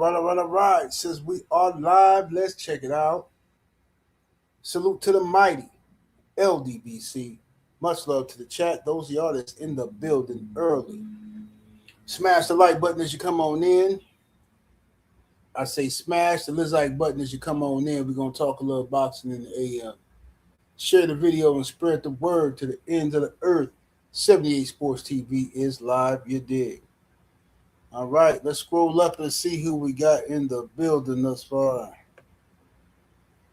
All right. Since we are live, let's check it out. Salute to the mighty LDBC. Much love to the chat. Those of y'all that's in the building early. Smash the like button as you come on in. I say smash the like button as you come on in. We're going to talk a little boxing in the AM. Share the video and spread the word to the ends of the earth. 78 Sports TV is live, you dig. All right, let's scroll up and see who we got in the building thus far.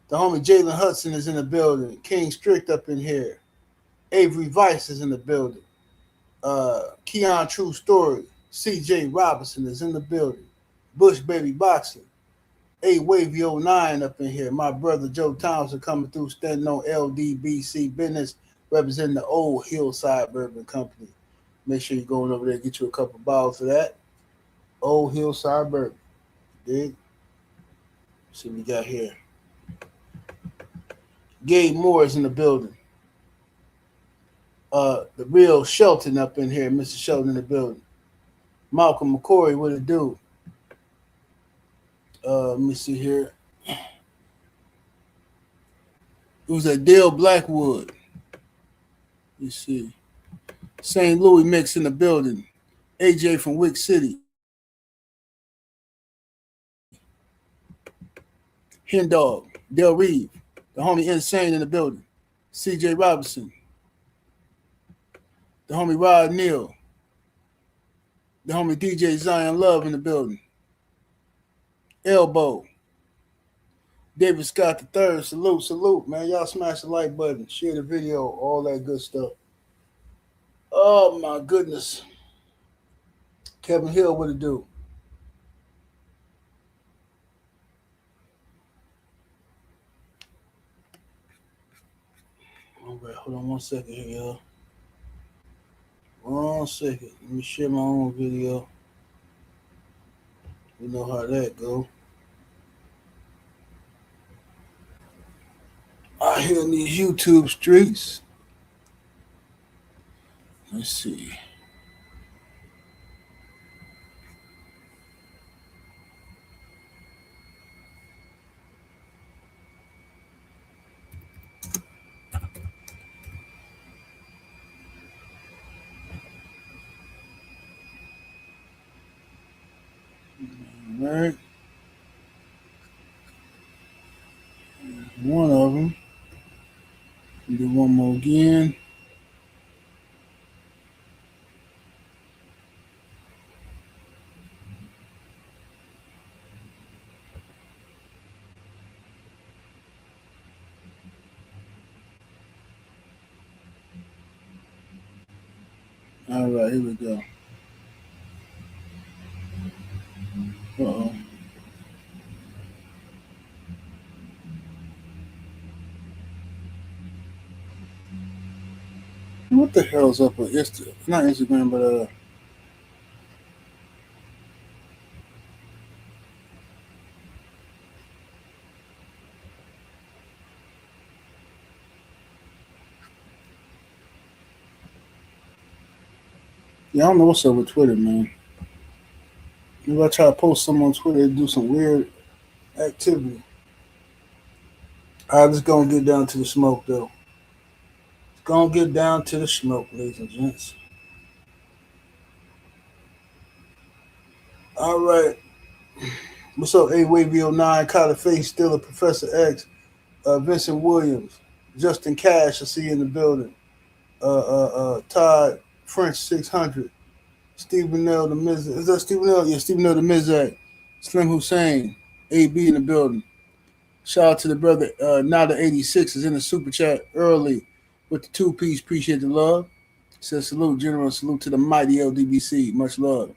The homie Jalen Hudson is in the building. King Strict up in here. Avery Vice is in the building. Keon True Story. CJ Robinson is in the building. Bush Baby Boxing. A Wavy 09 up in here. My brother Joe Thompson coming through, standing on LDBC business, representing the old Hillside Bourbon Company. Make sure you're going over there and get you a couple bottles of that. Old Hillside Bourbon. Dig? See what we got here. Gabe Moore is in the building. The real Shelton up in here. Mr. Shelton in the building. Malcolm McCory, what it do? Let me see here. It was at Dale Blackwood. You see. St. Louis Mix in the building. AJ from Wick City. Hen Dog. Del Reeve. The homie Insane in the building. CJ Robinson. The homie Rod Neal. The homie DJ Zion Love in the building. Elbow. David Scott III. Salute, man. Y'all smash the like button. Share the video. All that good stuff. Oh, my goodness. Kevin Hill, what it do? All right, hold on 1 second here, y'all. 1 second. Let me share my own video. You know how that go. Out here in these YouTube streets. Let's see. All right. One of them. Do one more again. All right, here we go. Uh-oh. What the hell's up with Instagram? Not Instagram, but yeah, I don't know what's up with Twitter, man. Maybe I try to post something on Twitter and do some weird activity. All right, let's go and get down to the smoke, though. Let's go and get down to the smoke, ladies and gents. All right. What's up, A-Wavy09, Kyler Face, Stiller, Professor X, Vincent Williams, Justin Cash, I see you in the building. Todd French 600, Stephen Nell the Mizak. Is that Stephen Nell? Yeah, Stephen Nell the Mizak. Slim Hussein, AB in the building. Shout out to the brother Nada 86 is in the super chat early with the 2-piece. Appreciate the love. Says salute, General. Salute to the mighty LDBC. Much love.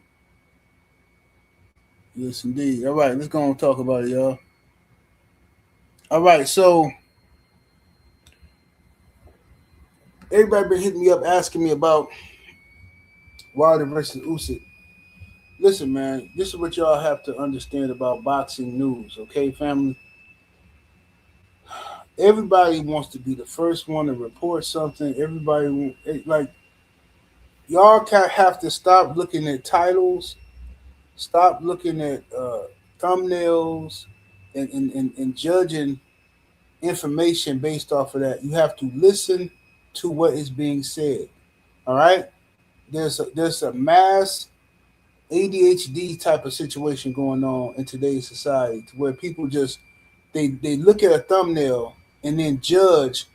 Yes, indeed. All right, let's go and talk about it, y'all. All right, so everybody been hitting me up asking me about Wilder versus Usyk. Listen, man, this is what y'all have to understand about boxing news, okay, family? Everybody wants to be the first one to report something. Everybody, like, y'all have to stop looking at titles. Stop looking at thumbnails and judging information based off of that. You have to listen to what is being said. All right. There's a mass ADHD type of situation going on in today's society, to where people just they look at a thumbnail and then judge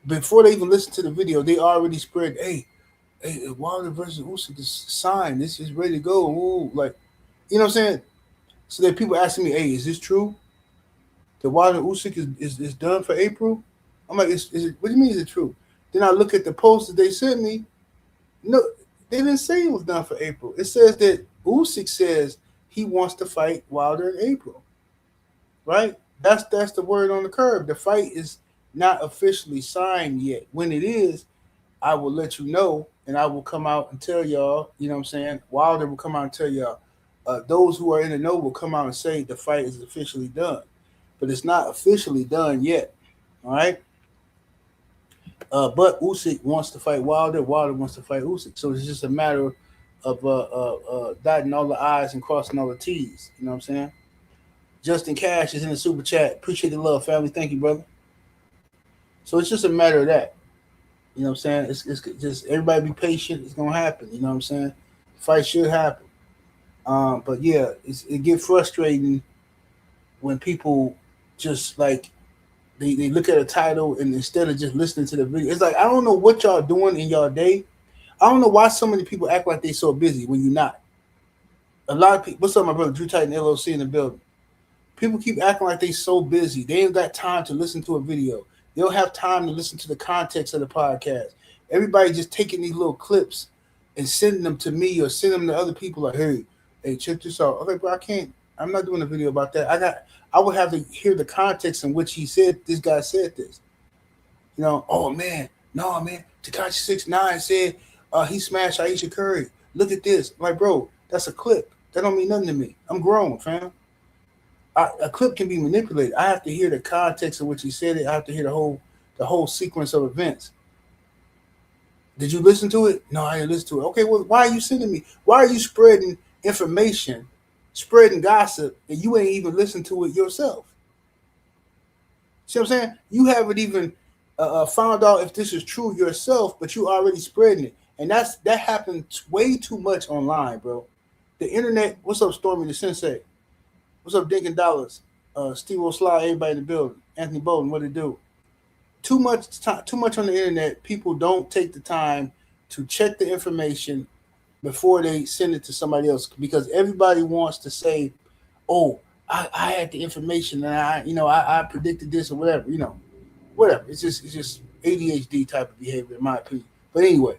before they even listen to the video. They already spread, hey, Wilder versus Usyk is signed. This is ready to go. Ooh, like, you know what I'm saying? So there are people asking me, hey, is this true? The Wilder Usyk is done for April? I'm like, is it? What do you mean is it true? Then I look at the post that they sent me. No, they didn't say it was done for April. It says that Usyk says he wants to fight Wilder in April. Right? That's the word on the curb. The fight is not officially signed yet. When it is, I will let you know, and I will come out and tell y'all, you know what I'm saying? Wilder will come out and tell y'all. Those who are in the know will come out and say the fight is officially done. But it's not officially done yet. All right? But Usyk wants to fight Wilder. Wilder wants to fight Usyk. So it's just a matter of dotting all the I's and crossing all the T's. You know what I'm saying? Justin Cash is in the super chat. Appreciate the love, family. Thank you, brother. So it's just a matter of that. You know what I'm saying? It's just everybody be patient. It's gonna happen. You know what I'm saying? The fight should happen. But yeah, it get frustrating when people just like they look at a title and instead of just listening to the video, it's like, I don't know what y'all doing in y'all day. I don't know why so many people act like they so busy when you're not. A lot of people. What's up, my brother Drew Titan LLC in the building? People keep acting like they so busy. They ain't got time to listen to a video. They don't have time to listen to the context of the podcast. Everybody just taking these little clips and sending them to me or sending them to other people like, hey, check this out. Okay, bro, I'm not doing a video about that. I would have to hear the context in which this guy said this. You know, oh man, no man, Tekashi 6ix9ine said he smashed Aisha Curry. Look at this. I'm like, bro, that's a clip. That don't mean nothing to me. I'm grown, fam. A clip can be manipulated. I have to hear the context in which he said it. I have to hear the whole sequence of events. Did you listen to it? No, I didn't listen to it. Okay, well, why are you sending me? Why are you spreading information, spreading gossip, and you ain't even listened to it yourself? See what I'm saying? You haven't even found out if this is true yourself, but you already spreading it. And that happens way too much online, bro. The internet. What's up, Stormy the Sensei? What's up, Dinkin Dollars? Steve O'Sly, everybody in the building. Anthony Bolden, what it do? Too much on the internet. People don't take the time to check the information before they send it to somebody else, because everybody wants to say, "Oh, I had the information and I predicted this or whatever." You know, whatever. It's just ADHD type of behavior, in my opinion. But anyway,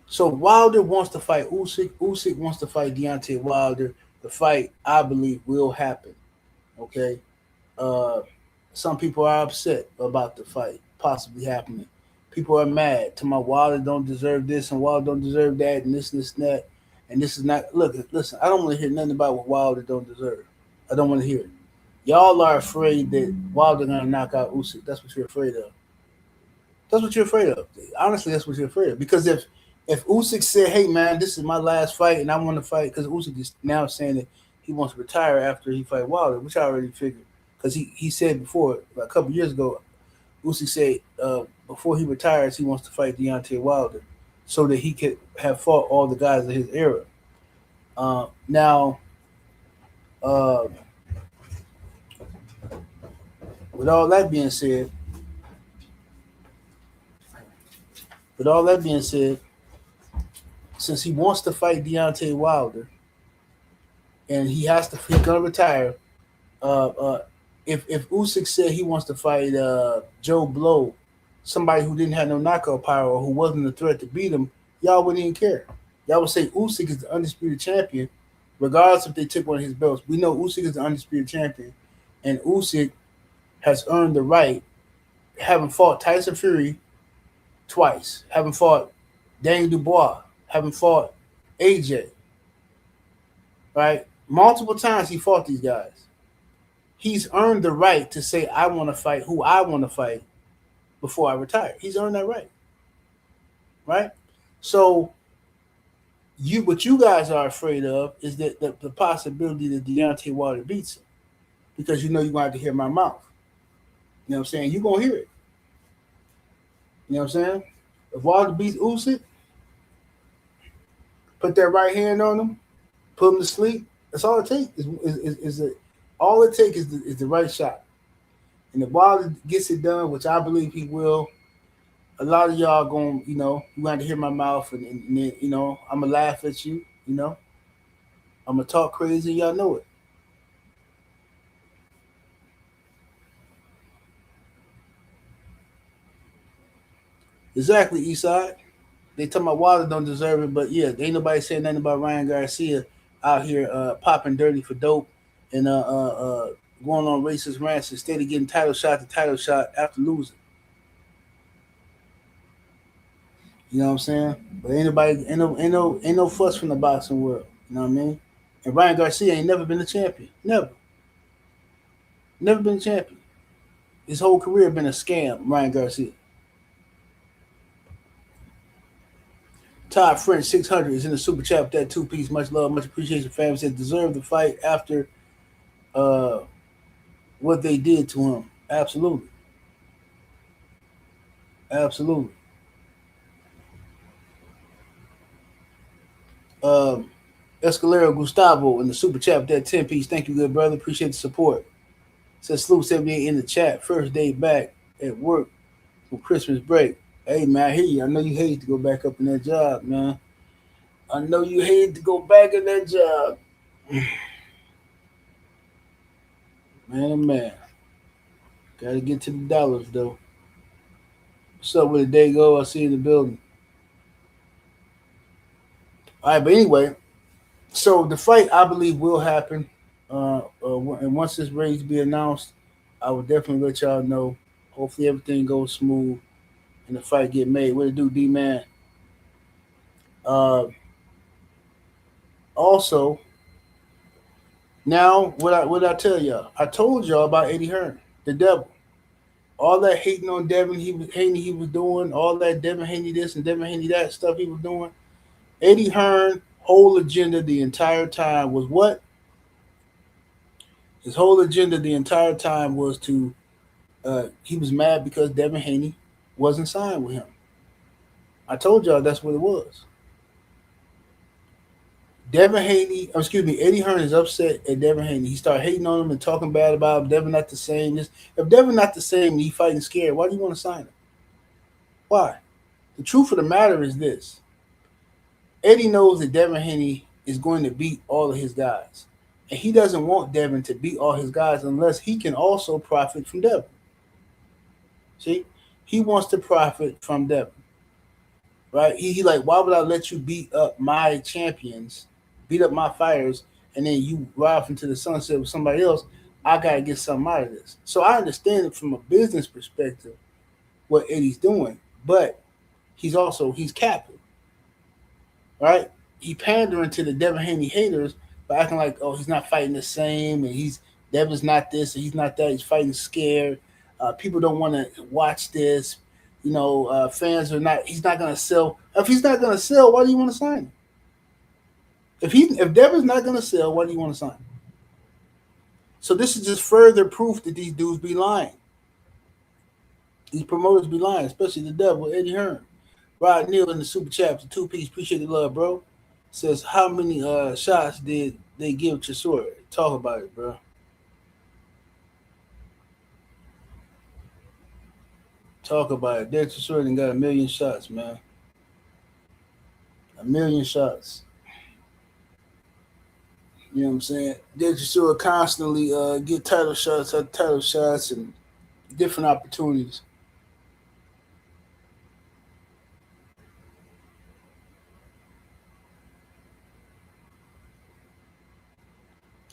so Wilder wants to fight Usyk. Usyk wants to fight Deontay Wilder. The fight, I believe, will happen. Okay. Some people are upset about the fight possibly happening. People are mad. To my Wilder don't deserve this and Wilder don't deserve that and this and that. And this is not. Look, listen. I don't want to hear nothing about what Wilder don't deserve. I don't want to hear it. Y'all are afraid that Wilder gonna knock out Usyk. That's what you're afraid of. That's what you're afraid of. Honestly, that's what you're afraid of. Because if Usyk said, hey, man, this is my last fight and I want to fight, because Usyk is now saying that he wants to retire after he fight Wilder, which I already figured. Because he said before, like a couple years ago, Usyk said before he retires, he wants to fight Deontay Wilder so that he could have fought all the guys of his era. Now, with all that being said, since he wants to fight Deontay Wilder and he's gonna retire, if Usyk said he wants to fight Joe Blow, somebody who didn't have no knockout power or who wasn't a threat to beat him, y'all wouldn't even care. Y'all would say Usyk is the undisputed champion, regardless if they took one of his belts. We know Usyk is the undisputed champion, and Usyk has earned the right, having fought Tyson Fury twice, having fought Daniel Dubois, having fought AJ, right? Multiple times he fought these guys. He's earned the right to say, I want to fight who I want to fight before I retire. He's earned that right. Right? So What you guys are afraid of is that the possibility that Deontay Wilder beats him, because you know you're going to have to hear my mouth. You know what I'm saying? You're going to hear it. You know what I'm saying? If Wilder beats Usyk, put that right hand on him, put him to sleep. That's all it takes. All it takes is the right shot. And if Wilder gets it done, which I believe he will, a lot of y'all going, you going to hear my mouth, and then, I'm going to laugh at you, I'm going to talk crazy, y'all know it. Exactly, Eastside. They talking about Wilder don't deserve it, but yeah, ain't nobody saying nothing about Ryan Garcia out here popping dirty for dope and going on racist rants instead of getting title shot to title shot after losing. You know what I'm saying? But ain't no fuss from the boxing world. You know what I mean? And Ryan Garcia ain't never been a champion. Never been a champion. His whole career been a scam. Ryan Garcia. Todd French 600 is in the super chat with that 2-piece. Much love, much appreciation. Family said deserve the fight after uh, what they did to him. Absolutely. Absolutely. Um, Escalero Gustavo in the super chat with that 10-piece. Thank you, good brother. Appreciate the support. Says Sloop 78 in the chat. First day back at work for Christmas break. Hey, man, I hear you. I know you hate to go back up in that job, man. I know you hate to go back in that job. Man, oh man. Gotta get to the dollars, though. What's up with the day go? I see you in the building. All right, but anyway, so the fight I believe will happen. And once this race be announced, I will definitely let y'all know. Hopefully everything goes smooth and the fight get made. What it do, D man? Also, now what I tell y'all? I told y'all about Eddie Hearn, the devil. All that hating on Devin, Haney he was doing, all that Devin Haney this and Devin Haney that stuff he was doing. Eddie Hearn whole agenda the entire time was what? His whole agenda the entire time was to he was mad because Devin Haney wasn't signed with him. I told y'all that's what it was. Eddie Hearn is upset at Devin Haney. He started hating on him and talking bad about him. Devin not the same. If Devin not the same and he fighting scared, why do you want to sign him? Why? The truth of the matter is this. Eddie knows that Devin Haney is going to beat all of his guys. And he doesn't want Devin to beat all his guys unless he can also profit from Devin. See? He wants to profit from Devin. Right? He like, why would I let you beat up my champions, beat up my fighters, and then you ride off into the sunset with somebody else? I got to get something out of this. So I understand it from a business perspective what Eddie's doing, but he's capping. Right? He pandering to the Devin Haney haters by acting like, oh, he's not fighting the same, and Devin's not this, and he's not that. He's fighting scared. People don't want to watch this. Fans are not. He's not going to sell. If he's not going to sell, why do you want to sign him? If Devin's not going to sell, why do you want to sign him? So this is just further proof that these dudes be lying. These promoters be lying, especially the devil, Eddie Hearn. Rod Neal in the super chat, the 2-piece. Appreciate the love, bro. Says, how many shots did they give Chisora? Talk about it, bro. Talk about it. Derek Chisora got 1 million shots, man. 1 million shots. You know what I'm saying? Derek Chisora constantly get title shots and different opportunities.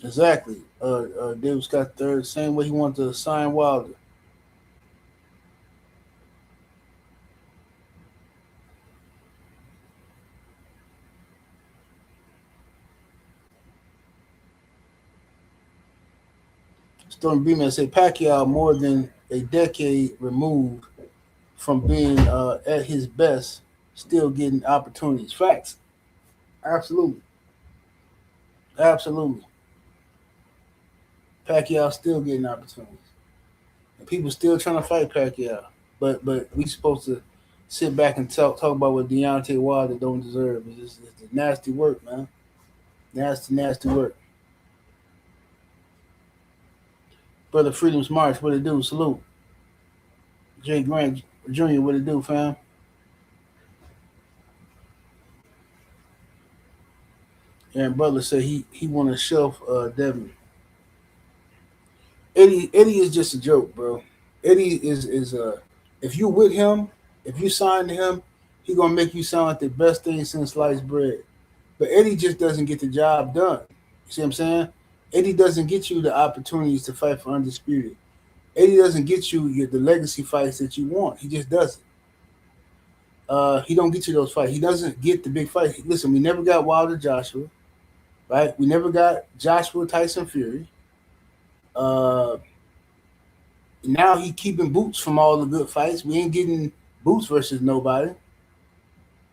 Exactly. David Scott third, same way he wanted to sign Wilder. Storm Beeman said Pacquiao more than a decade removed from being at his best, still getting opportunities. Facts. Absolutely. Absolutely. Pacquiao still getting opportunities. And people still trying to fight Pacquiao. But we supposed to sit back and talk about what Deontay Wilder don't deserve. It's nasty work, man. Nasty work. Brother Freedom's March, what it do? Salute. Jay Grant Jr., what it do, fam? And brother said he want to shelf Devin. Eddie is just a joke, bro. Eddie is if you with him, if you sign to him, he gonna make you sound like the best thing since sliced bread. But Eddie just doesn't get the job done. You see what I'm saying? Eddie doesn't get you the opportunities to fight for undisputed. Eddie doesn't get you the legacy fights that you want. He just doesn't. He don't get you those fights. He doesn't get the big fights. Listen, we never got Wilder Joshua, right? We never got Joshua Tyson Fury. Now he keeping Boots from all the good fights. We ain't getting Boots versus nobody,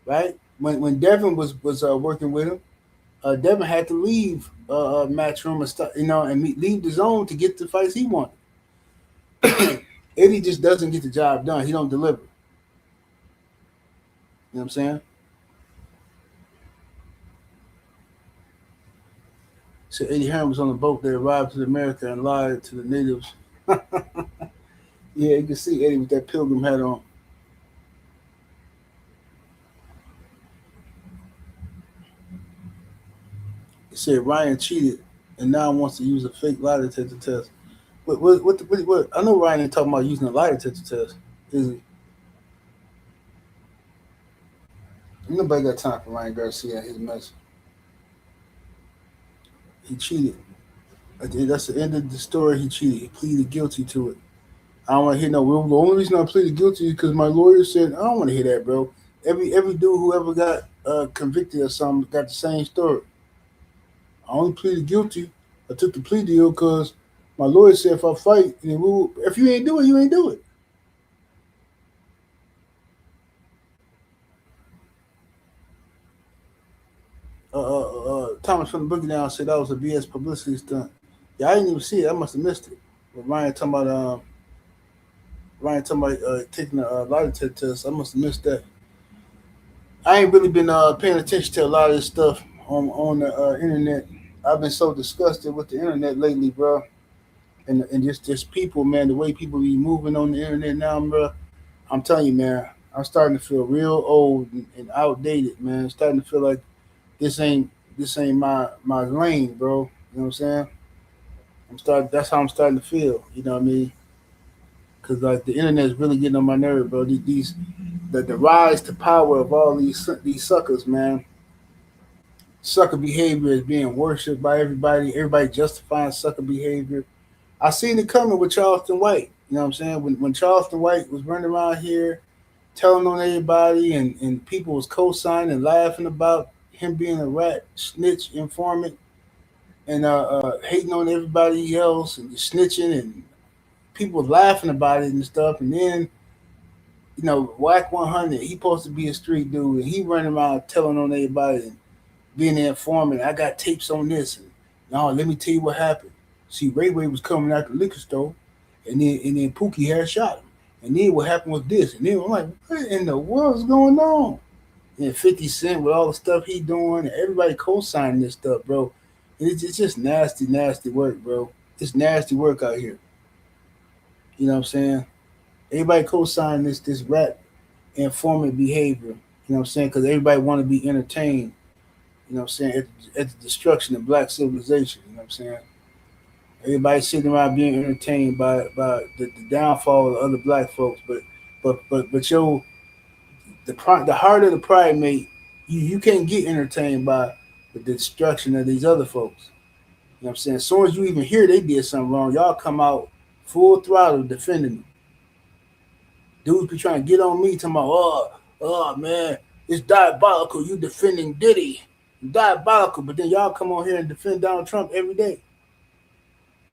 right? When Devin was working with him, Devin had to leave Matchroom and stuff, and leave the zone to get the fights he wanted. Eddie just doesn't get the job done. He don't deliver. You know what I'm saying? So Eddie Hearn was on the boat that arrived to America and lied to the natives. Yeah, you can see Eddie with that pilgrim hat on. He said Ryan cheated and now wants to use a fake lie detector test. What? I know Ryan ain't talking about using a lie detector test, is he? Nobody got time for Ryan Garcia and his mess. He cheated. That's the end of the story. He cheated. He pleaded guilty to it. I don't want to hear no. Well, the only reason I pleaded guilty is because my lawyer said. I don't want to hear that, bro. Every dude who ever got convicted of something got the same story. I only pleaded guilty. I took the plea deal because my lawyer said if I fight, if you ain't do it, you ain't do it. Thomas from the Boogie Down said that was a BS publicity stunt. Yeah, I didn't even see it. I must have missed it. But Ryan talking about taking a lie detector test. I must have missed that. I ain't really been paying attention to a lot of this stuff on the internet. I've been so disgusted with the internet lately, bro. And just people, man, the way people be moving on the internet now, bro. I'm telling you, man, I'm starting to feel real old and outdated, man. Starting to feel like this ain't my lane, bro. You know what I'm saying? That's how I'm starting to feel. You know what I mean? Because like the internet is really getting on my nerve, bro. The rise to power of all these suckers, man. Sucker behavior is being worshipped by everybody. Everybody justifying sucker behavior. I seen it coming with Charleston White. You know what I'm saying? When Charleston White was running around here telling on everybody and people was co-signing and laughing about him being a rat, snitch, informant, and hating on everybody else and snitching and people laughing about it and stuff. And then, Whack 100, he supposed to be a street dude and he running around telling on everybody and being an informant. I got tapes on this. And no, let me tell you what happened. See, Ray Ray was coming out the liquor store and then Pookie had shot him. And then what happened was this. And then I'm like, what in the world's going on? And 50 Cent with all the stuff he doing, and everybody co-signing this stuff, bro. And it's just nasty, nasty work, bro. It's nasty work out here. You know what I'm saying? Everybody co-signing this rap informant behavior. You know what I'm saying? Because everybody want to be entertained. You know what I'm saying? At the destruction of black civilization. You know what I'm saying? Everybody sitting around being entertained by the downfall of other black folks. But yo, the heart of the primate, you can't get entertained by the destruction of these other folks. You know what I'm saying? As soon as you even hear they did something wrong, y'all come out full throttle defending them. Dudes be trying to get on me talking about, oh man, it's diabolical. You defending Diddy. Diabolical. But then y'all come on here and defend Donald Trump every day.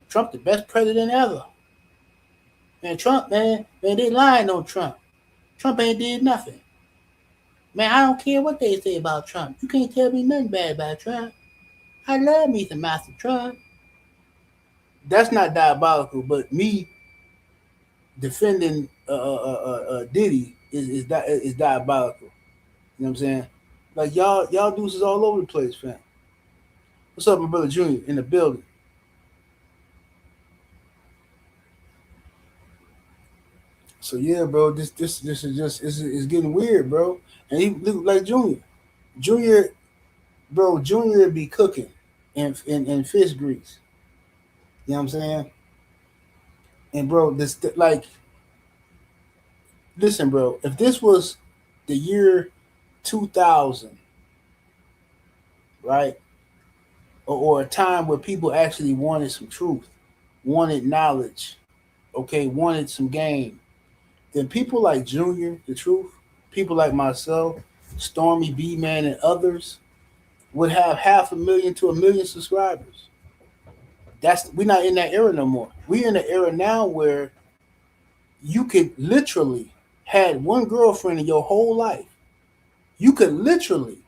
Trump the best president ever. Man, Trump, man, they lying on Trump. Trump ain't did nothing. Man, I don't care what they say about Trump. You can't tell me nothing bad about Trump. I love me some Master Trump. That's not diabolical, but me defending Diddy is diabolical. You know what I'm saying? Like y'all deuces all over the place, fam. What's up, my brother Junior in the building? So yeah, bro, this is just it's getting weird, bro. And he look like Junior, bro. Junior be cooking in fish grease. You know what I'm saying? And bro, this like, listen, bro. If this was the year 2000, right, or a time where people actually wanted some truth, wanted knowledge, okay, wanted some game, then people like Junior, the truth, people like myself, Stormy B Man, and others would have 500,000 to 1,000,000 subscribers. We're not in that era no more. We're in an era now where you could literally had one girlfriend in your whole life. You could literally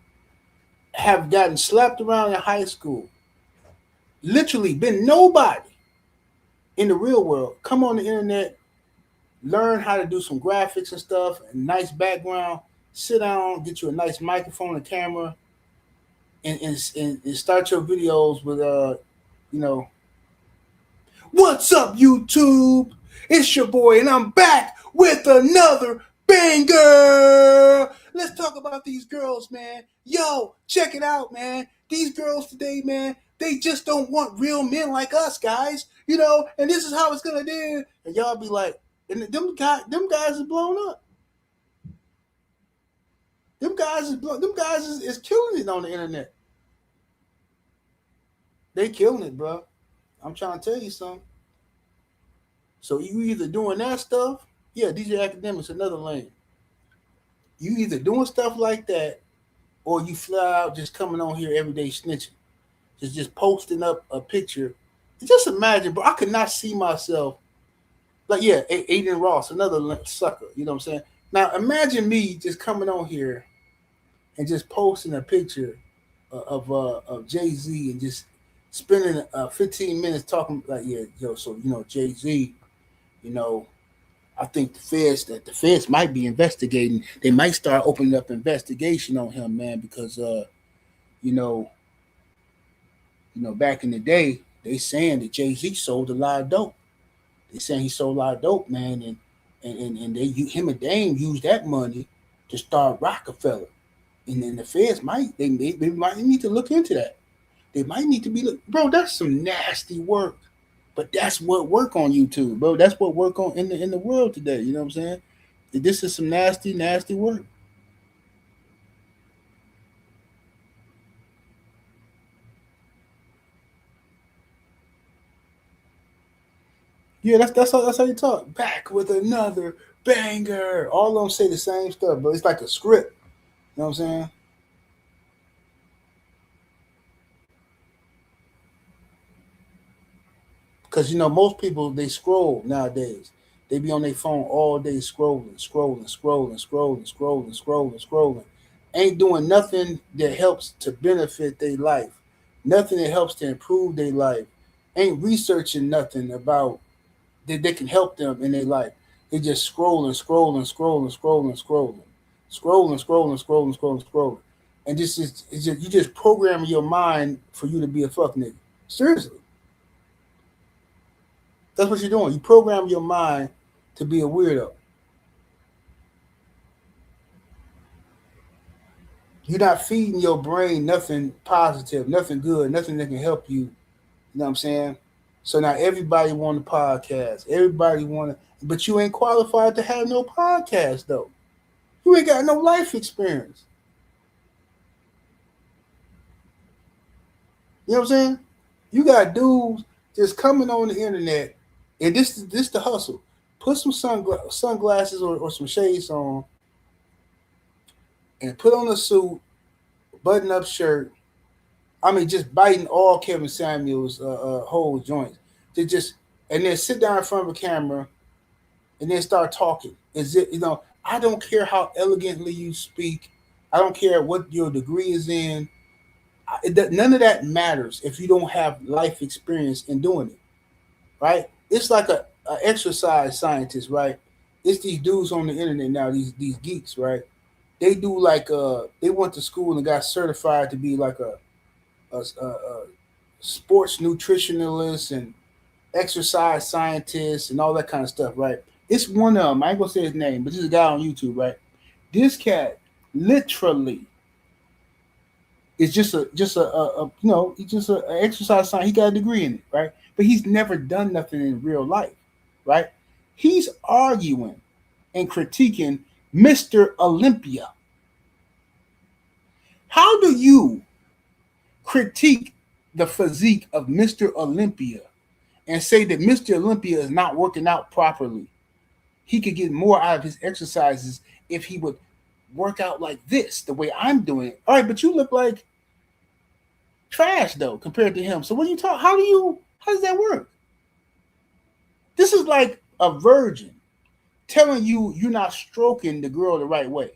have gotten slapped around in high school. Literally been nobody in the real world. Come on the internet, learn how to do some graphics and stuff, a nice background, sit down, get you a nice microphone and camera, and start your videos with you know, what's up, YouTube? It's your boy, and I'm back with another banger. Let's talk about these girls, man. Yo, check it out, man. These girls today, man, they just don't want real men like us, guys. You know, and this is how it's gonna do. And y'all be like, and them guys is blown up. Them guys is killing it on the internet. They killing it, bro. I'm trying to tell you something. So you either doing that stuff, yeah, DJ Academics, another lane. You either doing stuff like that, or you fly out just coming on here every day snitching, just posting up a picture. Just imagine, bro. I could not see myself like, yeah, Aiden Ross, another sucker. You know what I'm saying? Now imagine me just coming on here and just posting a picture of Jay-Z and just spending 15 minutes talking like, yeah, yo, so Jay-Z, you know, I think the feds might be investigating. They might start opening up investigation on him, man, because you know, back in the day, they saying that Jay-Z sold a lot of dope. They saying he sold a lot of dope, man, and him and Dame used that money to start Rockefeller. And then the feds they might need to look into that. They might need to be bro. That's some nasty work, but that's what work on YouTube, bro. That's what work on in the world today. You know what I'm saying? This is some nasty work. Yeah, that's how you talk. Back with another banger. All of them say the same stuff, but it's like a script. You know what I'm saying? Because most people they scroll nowadays. They be on their phone all day scrolling. Ain't doing nothing that helps to benefit their life. Nothing that helps to improve their life. Ain't researching nothing about that they can help them in their life. They just scrolling. And it's just you just program your mind for you to be a fuck nigga. Seriously. That's what you're doing. You program your mind to be a weirdo. You're not feeding your brain nothing positive, nothing good, nothing that can help you. You know what I'm saying? So now everybody want a podcast. Everybody want to, but you ain't qualified to have no podcast though. You ain't got no life experience. You know what I'm saying? You got dudes just coming on the internet, and this the hustle. Put some sunglasses or some shades on, and put on a suit, button up shirt. I mean, just biting all Kevin Samuels' whole joints. To just and then sit down in front of a camera, and then start talking. Is it I don't care how elegantly you speak. I don't care what your degree is in. None of that matters if you don't have life experience in doing it, right? It's like a exercise scientist, right? It's these dudes on the internet now, these geeks, right? They do like they went to school and got certified to be like a sports nutritionalist and exercise scientist and all that kind of stuff, right? It's one of them. I ain't gonna say his name, but this is a guy on YouTube, right? This cat literally is he's just a exercise science. He got a degree in it, right? But he's never done nothing in real life, right? He's arguing and critiquing Mr. Olympia. How do you critique the physique of Mr. Olympia and say that Mr. Olympia is not working out properly? He could get more out of his exercises if he would work out like this, the way I'm doing it. All right, but you look like trash though compared to him. So when you talk, how does that work? This is like a virgin telling you you're not stroking the girl the right way.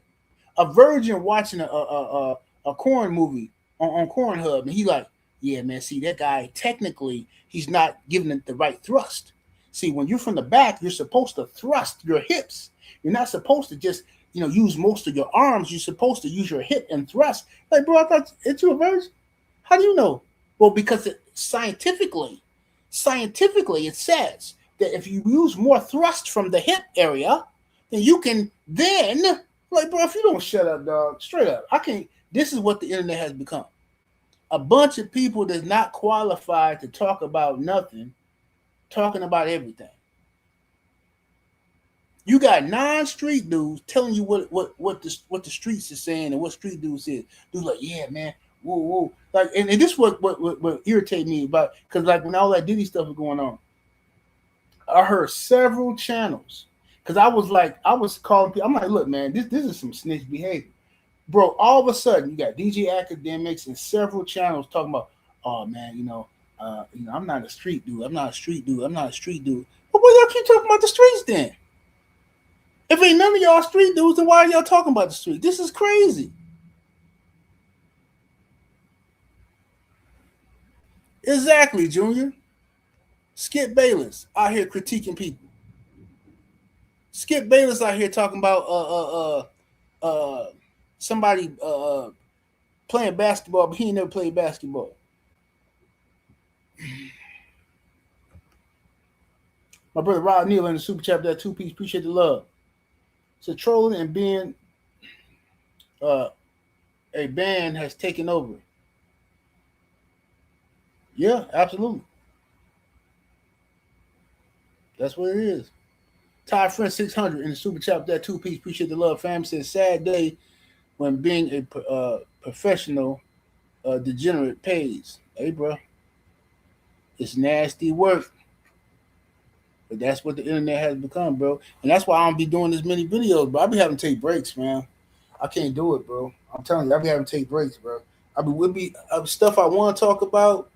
A virgin watching a corn movie on Cornhub, and he like, yeah, man, see that guy, technically he's not giving it the right thrust. See, when you're from the back, you're supposed to thrust your hips. You're not supposed to just, use most of your arms. You're supposed to use your hip and thrust. Like, bro, I thought, it's you a virgin? How do you know? Well, because scientifically it says that if you use more thrust from the hip area, then you can then, like, bro, if you don't shut up, dog, straight up, I can't. This is what the internet has become. A bunch of people that's not qualified to talk about nothing, talking about everything. You got non-street dudes telling you what the streets is saying and what street dudes is. Dudes like, yeah, man, whoa. Like, and this is what irritated me about, because like when all that Diddy stuff was going on, I heard several channels, because I was calling people. I'm like, look, man, this is some snitch behavior, bro. All of a sudden, you got DJ Academics and several channels talking about, oh man, I'm not a street dude. I'm not a street dude. But why y'all keep talking about the streets then? If ain't none of y'all street dudes, then why are y'all talking about the street? This is crazy. Exactly, Junior. Skip Bayless out here critiquing people. Skip Bayless out here talking about somebody playing basketball, but he ain't never played basketball. My brother Rod Neal in the super chat, that 2-piece, appreciate the love. So trolling and being a band has taken over. Yeah, absolutely. That's what it is. Ty Friend 600 in the super chat, that 2-piece, appreciate the love. Fam says, sad day when being a professional degenerate pays. Hey, bro, it's nasty work. But that's what the internet has become, bro. And that's why I don't be doing as many videos, bro. I be having to take breaks, man. I can't do it, bro. I'm telling you, I be having to take breaks, bro. Would be stuff I want to talk about,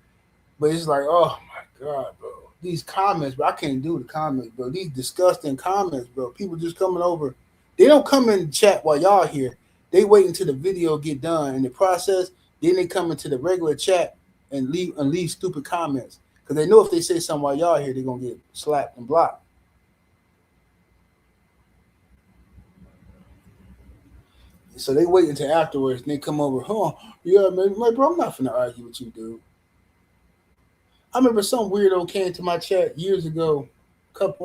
but it's like, oh my God, bro. These comments, bro. I can't do the comments, bro. These disgusting comments, bro. People just coming over. They don't come in the chat while y'all here. They wait until the video get done in the process. Then they come into the regular chat and leave stupid comments. Because they know if they say something while y'all here, they're going to get slapped and blocked. So they wait until afterwards and they come over. Oh, yeah, man. Like, bro, I'm not finna argue with you, dude. I remember some weirdo came to my chat years ago,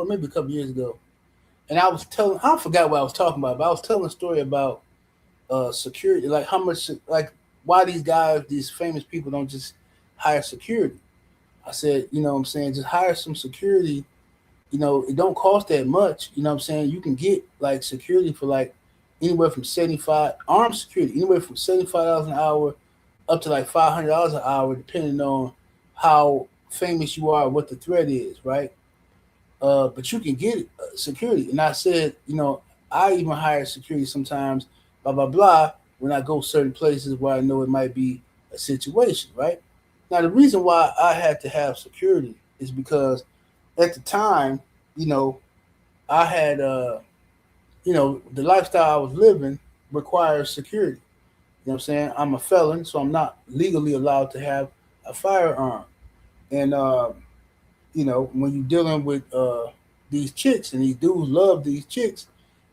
maybe a couple years ago. And I forgot what I was talking about, but I was telling a story about security, like how much, like why these famous people don't just hire security. I said, you know what I'm saying, just hire some security. It don't cost that much. You know what I'm saying? You can get like security for like anywhere from armed security, anywhere from $75 an hour up to like $500 an hour, depending on how famous you are, what the threat is, right? But you can get security. And I said, I even hire security sometimes, blah, blah, blah, when I go certain places where I know it might be a situation, right? Now, the reason why I had to have security is because at the time, I had, the lifestyle I was living requires security. You know what I'm saying? I'm a felon, so I'm not legally allowed to have a firearm. And when you're dealing with these chicks and these dudes love these chicks,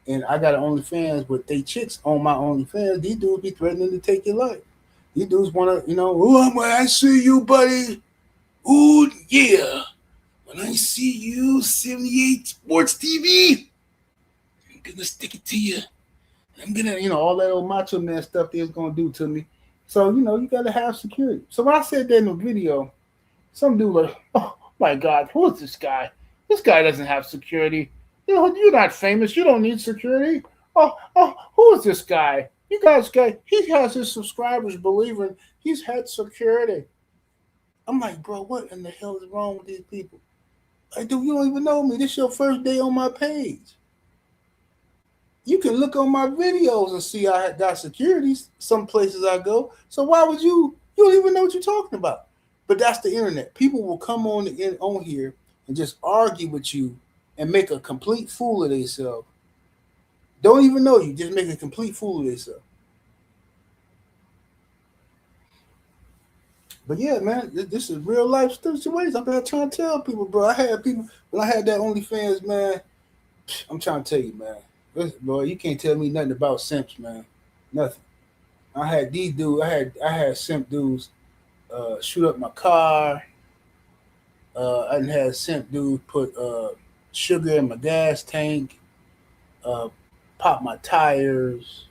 and I got an OnlyFans with they chicks on my OnlyFans, these dudes be threatening to take your life. These dudes want to, oh, when I see you, buddy. Oh, yeah. When I see you, 78 Sports TV, I'm going to stick it to you. I'm going to, all that old macho man stuff they's going to do to me. So, you got to have security. So when I said that in the video, some dude like, oh, my God, who is this guy? This guy doesn't have security. You're not famous. You don't need security. Oh, who is this guy? He has his subscribers believing he's had security. I'm like, bro, what in the hell is wrong with these people? Like, dude, you don't even know me. This your first day on my page. You can look on my videos and see I got security some places I go. So why would you don't even know what you're talking about. But that's the internet. People will come on here and just argue with you and make a complete fool of themselves. Don't even know you, just make a complete fool of themselves. But yeah, man, this is real life situations. I'm trying to tell people, bro. I had people when I had that OnlyFans, man. I'm trying to tell you, man. Listen, bro, you can't tell me nothing about simps, man. Nothing. I had these dudes. I had simp dudes shoot up my car. I done had simp dudes put sugar in my gas tank. Pop my tires.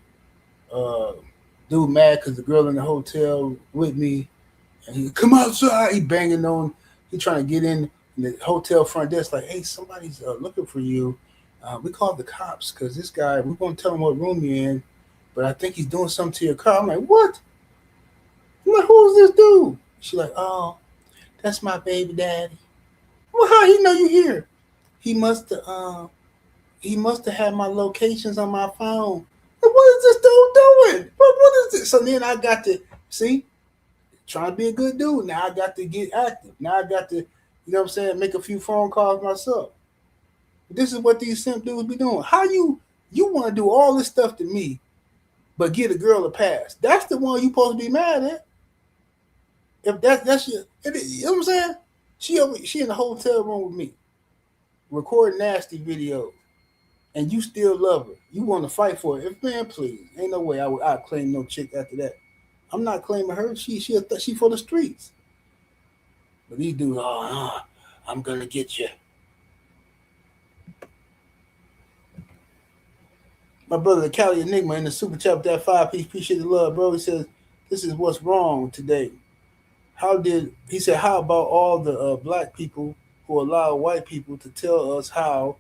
Dude mad because the girl in the hotel with me. And he come outside. He banging on. He trying to get in the hotel front desk. Like, hey, somebody's looking for you. We called the cops because this guy. We're gonna tell him what room you're in, but I think he's doing something to your car. I'm like, what? I'm like, who's this dude? She's like, oh, that's my baby daddy. Well, how he know you here? He must have had my locations on my phone. What is this dude doing? What is this? So then I got to see. Trying to be a good dude. Now I got to get active. Now I got to, make a few phone calls myself. This is what these simp dudes be doing. How you want to do all this stuff to me, but get a girl a pass? That's the one you supposed to be mad at. If that's your, you know what I'm saying? She in the hotel room with me, recording nasty videos, and you still love her. You want to fight for it. Man, please, ain't no way I'd claim no chick after that. I'm not claiming her. She for the streets. But these dudes, I'm gonna get you. My brother, the Cali Enigma, in the super chat with that 5-piece, appreciate the love, bro. He says, this is what's wrong today. He said, how about all the black people who allow white people to tell us how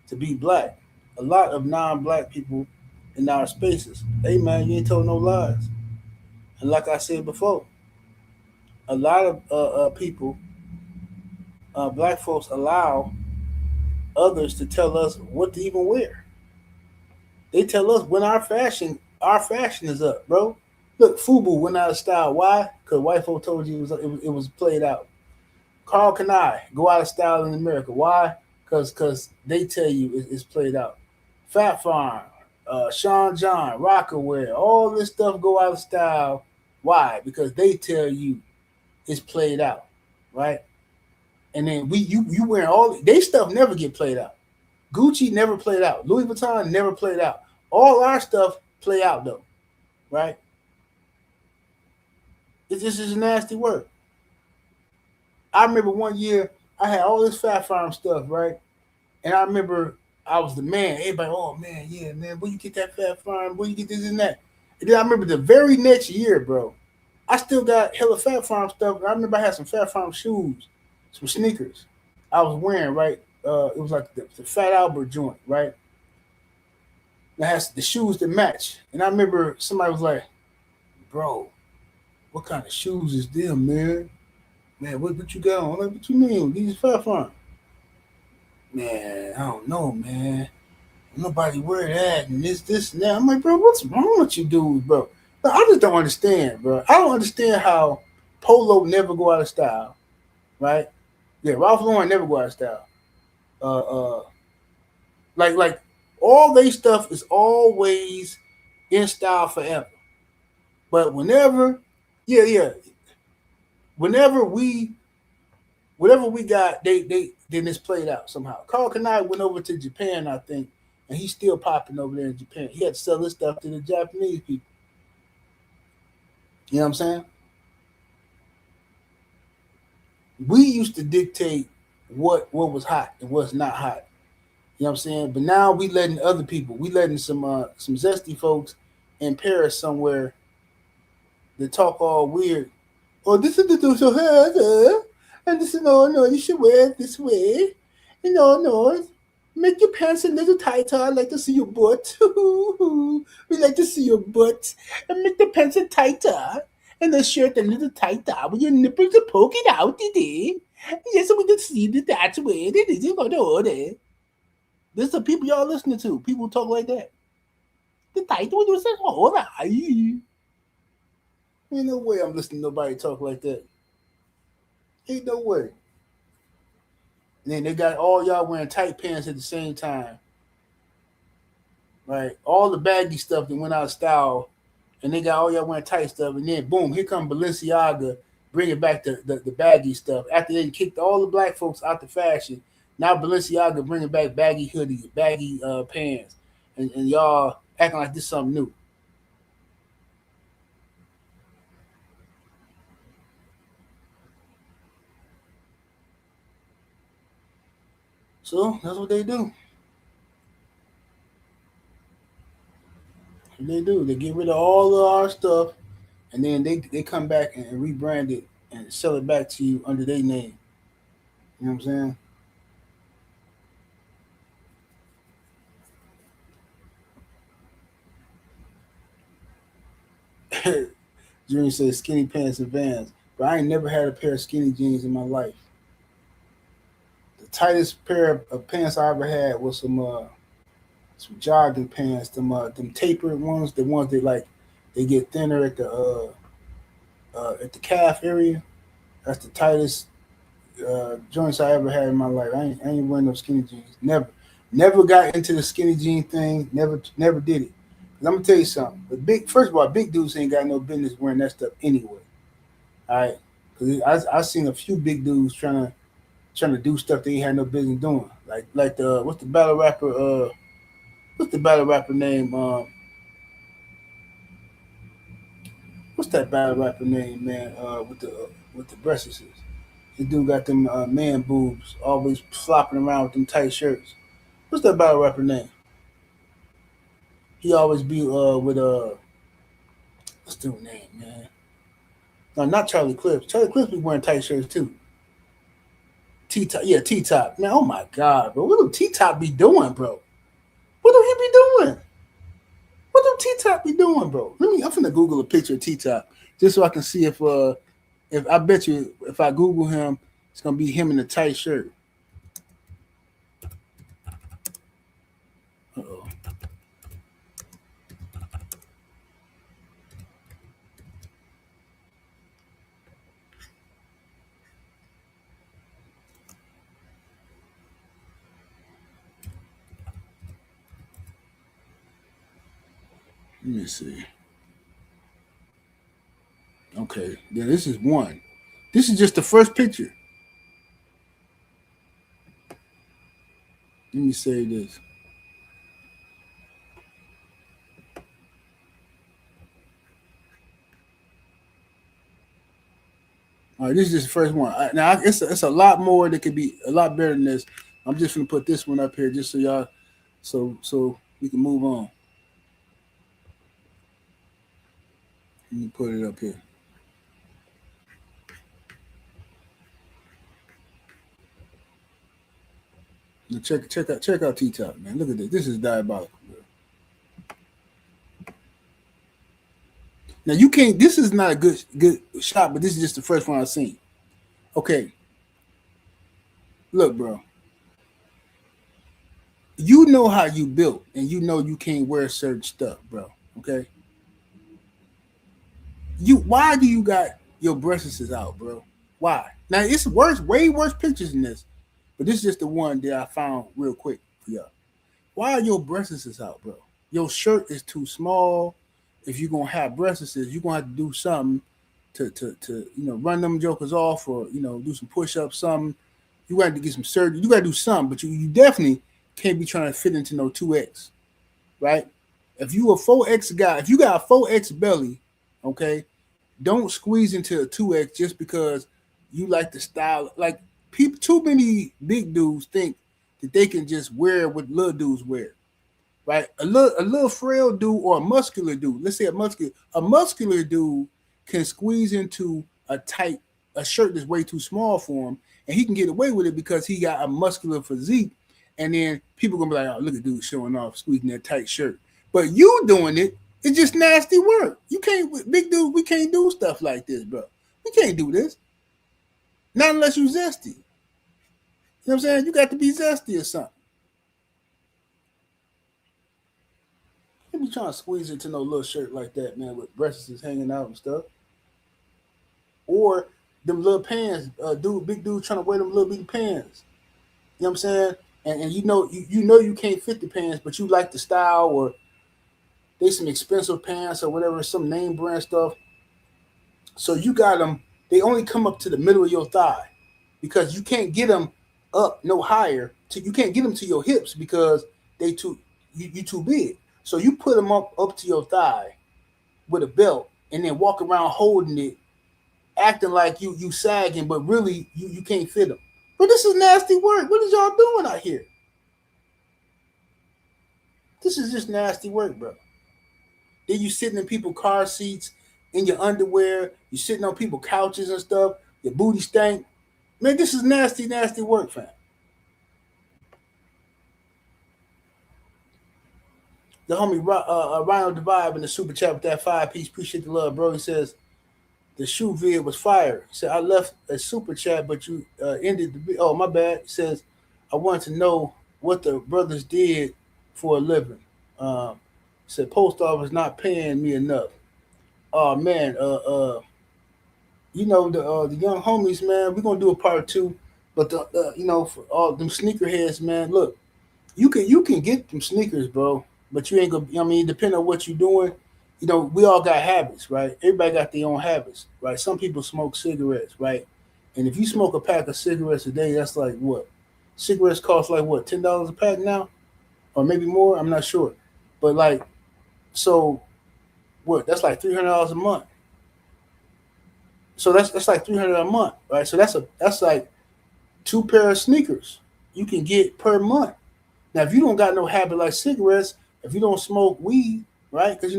to be black? A lot of non-black people in our spaces. Hey, man, you ain't told no lies. And like I said before, a lot of people, black folks, allow others to tell us what to even wear. They tell us when our fashion is up, bro. Look, FUBU went out of style. Why? Because white folk told you it was played out. Carl Kanai go out of style in America. Why? Because they tell you it's played out. Fat Farm, Sean John, Rockaware, all this stuff go out of style. Why? Because they tell you it's played out, right? And then you wearing all they stuff never get played out. Gucci never played out. Louis Vuitton never played out. All our stuff play out though, right? This is nasty work. I remember one year I had all this Fat Farm stuff, right? And I remember I was the man. Everybody, oh man, yeah, man, where you get that Fat Farm? Where you get this and that? And then I remember the very next year, bro, I still got hella Fat Farm stuff. I remember I had some Fat Farm shoes, some sneakers I was wearing, right? It was like the Fat Albert joint, right? And I had the shoes that match. And I remember somebody was like, bro, what kind of shoes is them, man? Man, what you got on? Like, what you mean? These Fat Farm. Man, I don't know, man. Nobody wear that and this, and that. I'm like, bro, what's wrong with you dudes, bro? But I just don't understand, bro. I don't understand how Polo never go out of style, right? Yeah, Ralph Lauren never go out of style. Like all they stuff is always in style forever. But yeah, whenever we whatever we got, they then it's played out somehow. Carl Kanai went over to Japan, I think, and he's still popping over there in Japan. He had to sell his stuff to the Japanese people. You know what I'm saying? We used to dictate what was hot and what's not hot. You know what I'm saying? But now we letting other people, we letting some zesty folks in Paris somewhere that talk all weird. Oh, this is the do so hard, and this is no, you should wear it this way. No, make your pants a little tighter. I like to see your butt. We like to see your butt, and make the pants a tighter, and the shirt a little tighter. With your nipples are poking out, today. Yes, we can see that way. It is going to order. This is the people y'all listening to. People talk like that. The title was says, all right. Ain't no way I'm listening to nobody talk like that. Ain't no way. And then they got all y'all wearing tight pants at the same time. Right? All the baggy stuff that went out of style. And they got all y'all wearing tight stuff. And then, boom, here come Balenciaga bringing back the baggy stuff. After they kicked all the black folks out the fashion, now Balenciaga bringing back baggy hoodies, baggy pants. And y'all acting like this is something new. So that's what they do. They do. They get rid of all of our stuff, and then they come back and rebrand it and sell it back to you under their name. You know what I'm saying? Junior says skinny pants and Vans, but I ain't never had a pair of skinny jeans in my life. The tightest pair of pants I ever had was some jogging pants, them tapered ones, the ones that like they get thinner at the calf area. That's the tightest joints I ever had in my life. I ain't wearing no skinny jeans. Never got into the skinny jean thing. Never did it. I'm gonna tell you something. First of all, big dudes ain't got no business wearing that stuff anyway. All right, because I seen a few big dudes trying to do stuff they ain't had no business doing. Like the what's the battle rapper? What's the battle rapper name? What's that battle rapper name, man? With the breasts. This dude got them man boobs, always flopping around with them tight shirts. What's that battle rapper name? He always be with what's the name, man? No, not Charlie Clips. Charlie Clips be wearing tight shirts too. T Top, yeah, T Top. Man, oh my god, bro, what do T Top be doing, bro? What do he be doing? What do T Top be doing, bro? I'm finna Google a picture of T Top just so I can see if I bet you if I Google him, it's gonna be him in a tight shirt. Uh-oh. Let me see. Okay, yeah, this is one. This is just the first picture. Let me say this. All right, this is just the first one. Now it's a lot more that could be a lot better than this. I'm just gonna put this one up here just so y'all, so we can move on. Let me put it up here. Now check out T Top, man. Look at this. This is diabolical. Bro. Now you can't. This is not a good shot, but this is just the first one I've seen. Okay, look, bro. You know how you built, and you know you can't wear certain stuff, bro. Okay. Why do you got your breasts out, bro? Why? Now it's worse, way worse pictures than this, but this is just the one that I found real quick for y'all. Why are your breasts out, bro? Your shirt is too small. if you're gonna have breasts, you're gonna have to do something to run them jokers off, or do some push-ups, something. You got to get some surgery. You got to do something, but you definitely can't be trying to fit into no 2X, right? If you a 4X guy, if you got a 4X belly, okay, don't squeeze into a 2X just because you like the style. Like, people, too many big dudes think that they can just wear what little dudes wear, right? A little frail dude or a muscular dude. Let's say a muscular dude can squeeze into a shirt that's way too small for him, and he can get away with it because he got a muscular physique. And then people gonna be like, "Oh, look at dude showing off, squeezing that tight shirt." But you doing it, it's just nasty work. You can't, big dude. We can't do stuff like this, bro. We can't do this. Not unless you zesty. You know what I'm saying? You got to be zesty or something. You be trying to squeeze into no little shirt like that, man, with breasts hanging out and stuff. Or them little pants, big dude trying to wear them little big pants. You know what I'm saying? And you can't fit the pants, but you like the style, or they some expensive pants or whatever, some name brand stuff. So you got them. They only come up to the middle of your thigh, because you can't get them up no higher. You can't get them to your hips because you too big. So you put them up to your thigh with a belt, and then walk around holding it, acting like you sagging, but really you can't fit them. But this is nasty work. What is y'all doing out here? This is just nasty work, bro. Then you sitting in people's car seats in your underwear. You sitting on people's couches and stuff. Your booty stank. Man, this is nasty, nasty work, fam. The homie Rhino Divide in the super chat with that 5-piece. Appreciate the love, bro. He says the shoe vid was fire. He said I left a super chat, but you ended the. Oh, my bad. He says I wanted to know what the brothers did for a living. Said post office not paying me enough. Oh man, the young homies, man. We're gonna do a part 2, but for all them sneakerheads, man. Look, you can get them sneakers, bro, but you ain't gonna. I mean, depending on what you're doing, we all got habits, right? Everybody got their own habits, right? Some people smoke cigarettes, right? And if you smoke a pack of cigarettes a day, that's like what? Cigarettes cost like what, $10 a pack now, or maybe more. I'm not sure, but like, so what? That's like $300 a month. So that's like 300 a month, right? So that's like 2 pair of sneakers you can get per month. Now, if you don't got no habit like cigarettes, if you don't smoke weed, right? Because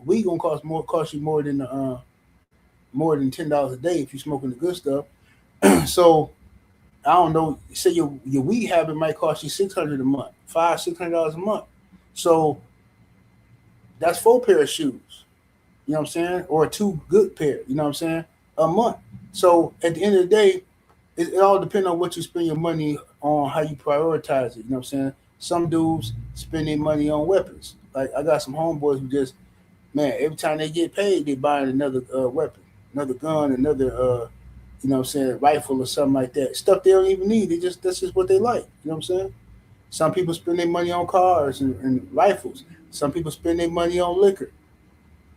weed gonna cost you more than $10 a day if you're smoking the good stuff. So I don't know. Say your weed habit might cost you 600 a month, $600 a month. So that's 4 pair of shoes. You know what I'm saying? Or 2 good pair. You know what I'm saying? A month. So at the end of the day, it all depends on what you spend your money on, how you prioritize it. You know what I'm saying? Some dudes spend their money on weapons. Like, I got some homeboys who just, man, every time they get paid, they buying another weapon, another gun, another you know what I'm saying, rifle or something like that. Stuff they don't even need. That's just what they like. You know what I'm saying? Some people spend their money on cars and rifles. Some people spend their money on liquor. You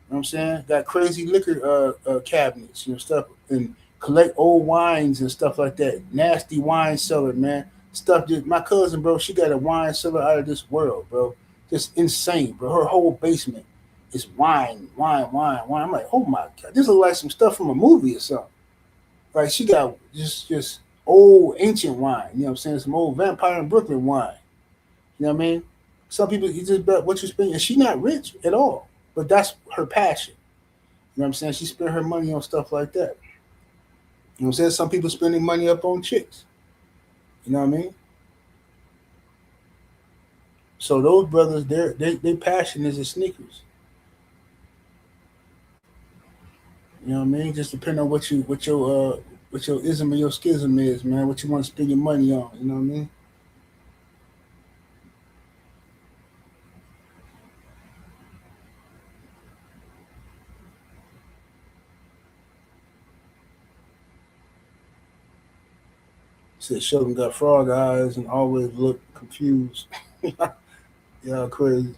know what I'm saying? Got crazy liquor cabinets, stuff, and collect old wines and stuff like that. Nasty wine cellar, man. Stuff that my cousin, bro, she got a wine cellar out of this world, bro. Just insane, bro. Her whole basement is wine, wine, wine, wine. I'm like, oh my god, this looks like some stuff from a movie or something. Like, she got just old ancient wine. You know what I'm saying? Some old Vampire in Brooklyn wine. You know what I mean? Some people, you just bet what you spend, and she not rich at all, but that's her passion. You know what I'm saying? She spent her money on stuff like that. You know what I'm saying? Some people spending money up on chicks. You know what I mean? So those brothers, their passion is the sneakers. You know what I mean? Just depending on what your ism and your schism is, man. What you want to spend your money on. You know what I mean? Said Sheldon got frog eyes and always look confused. Yeah, crazy.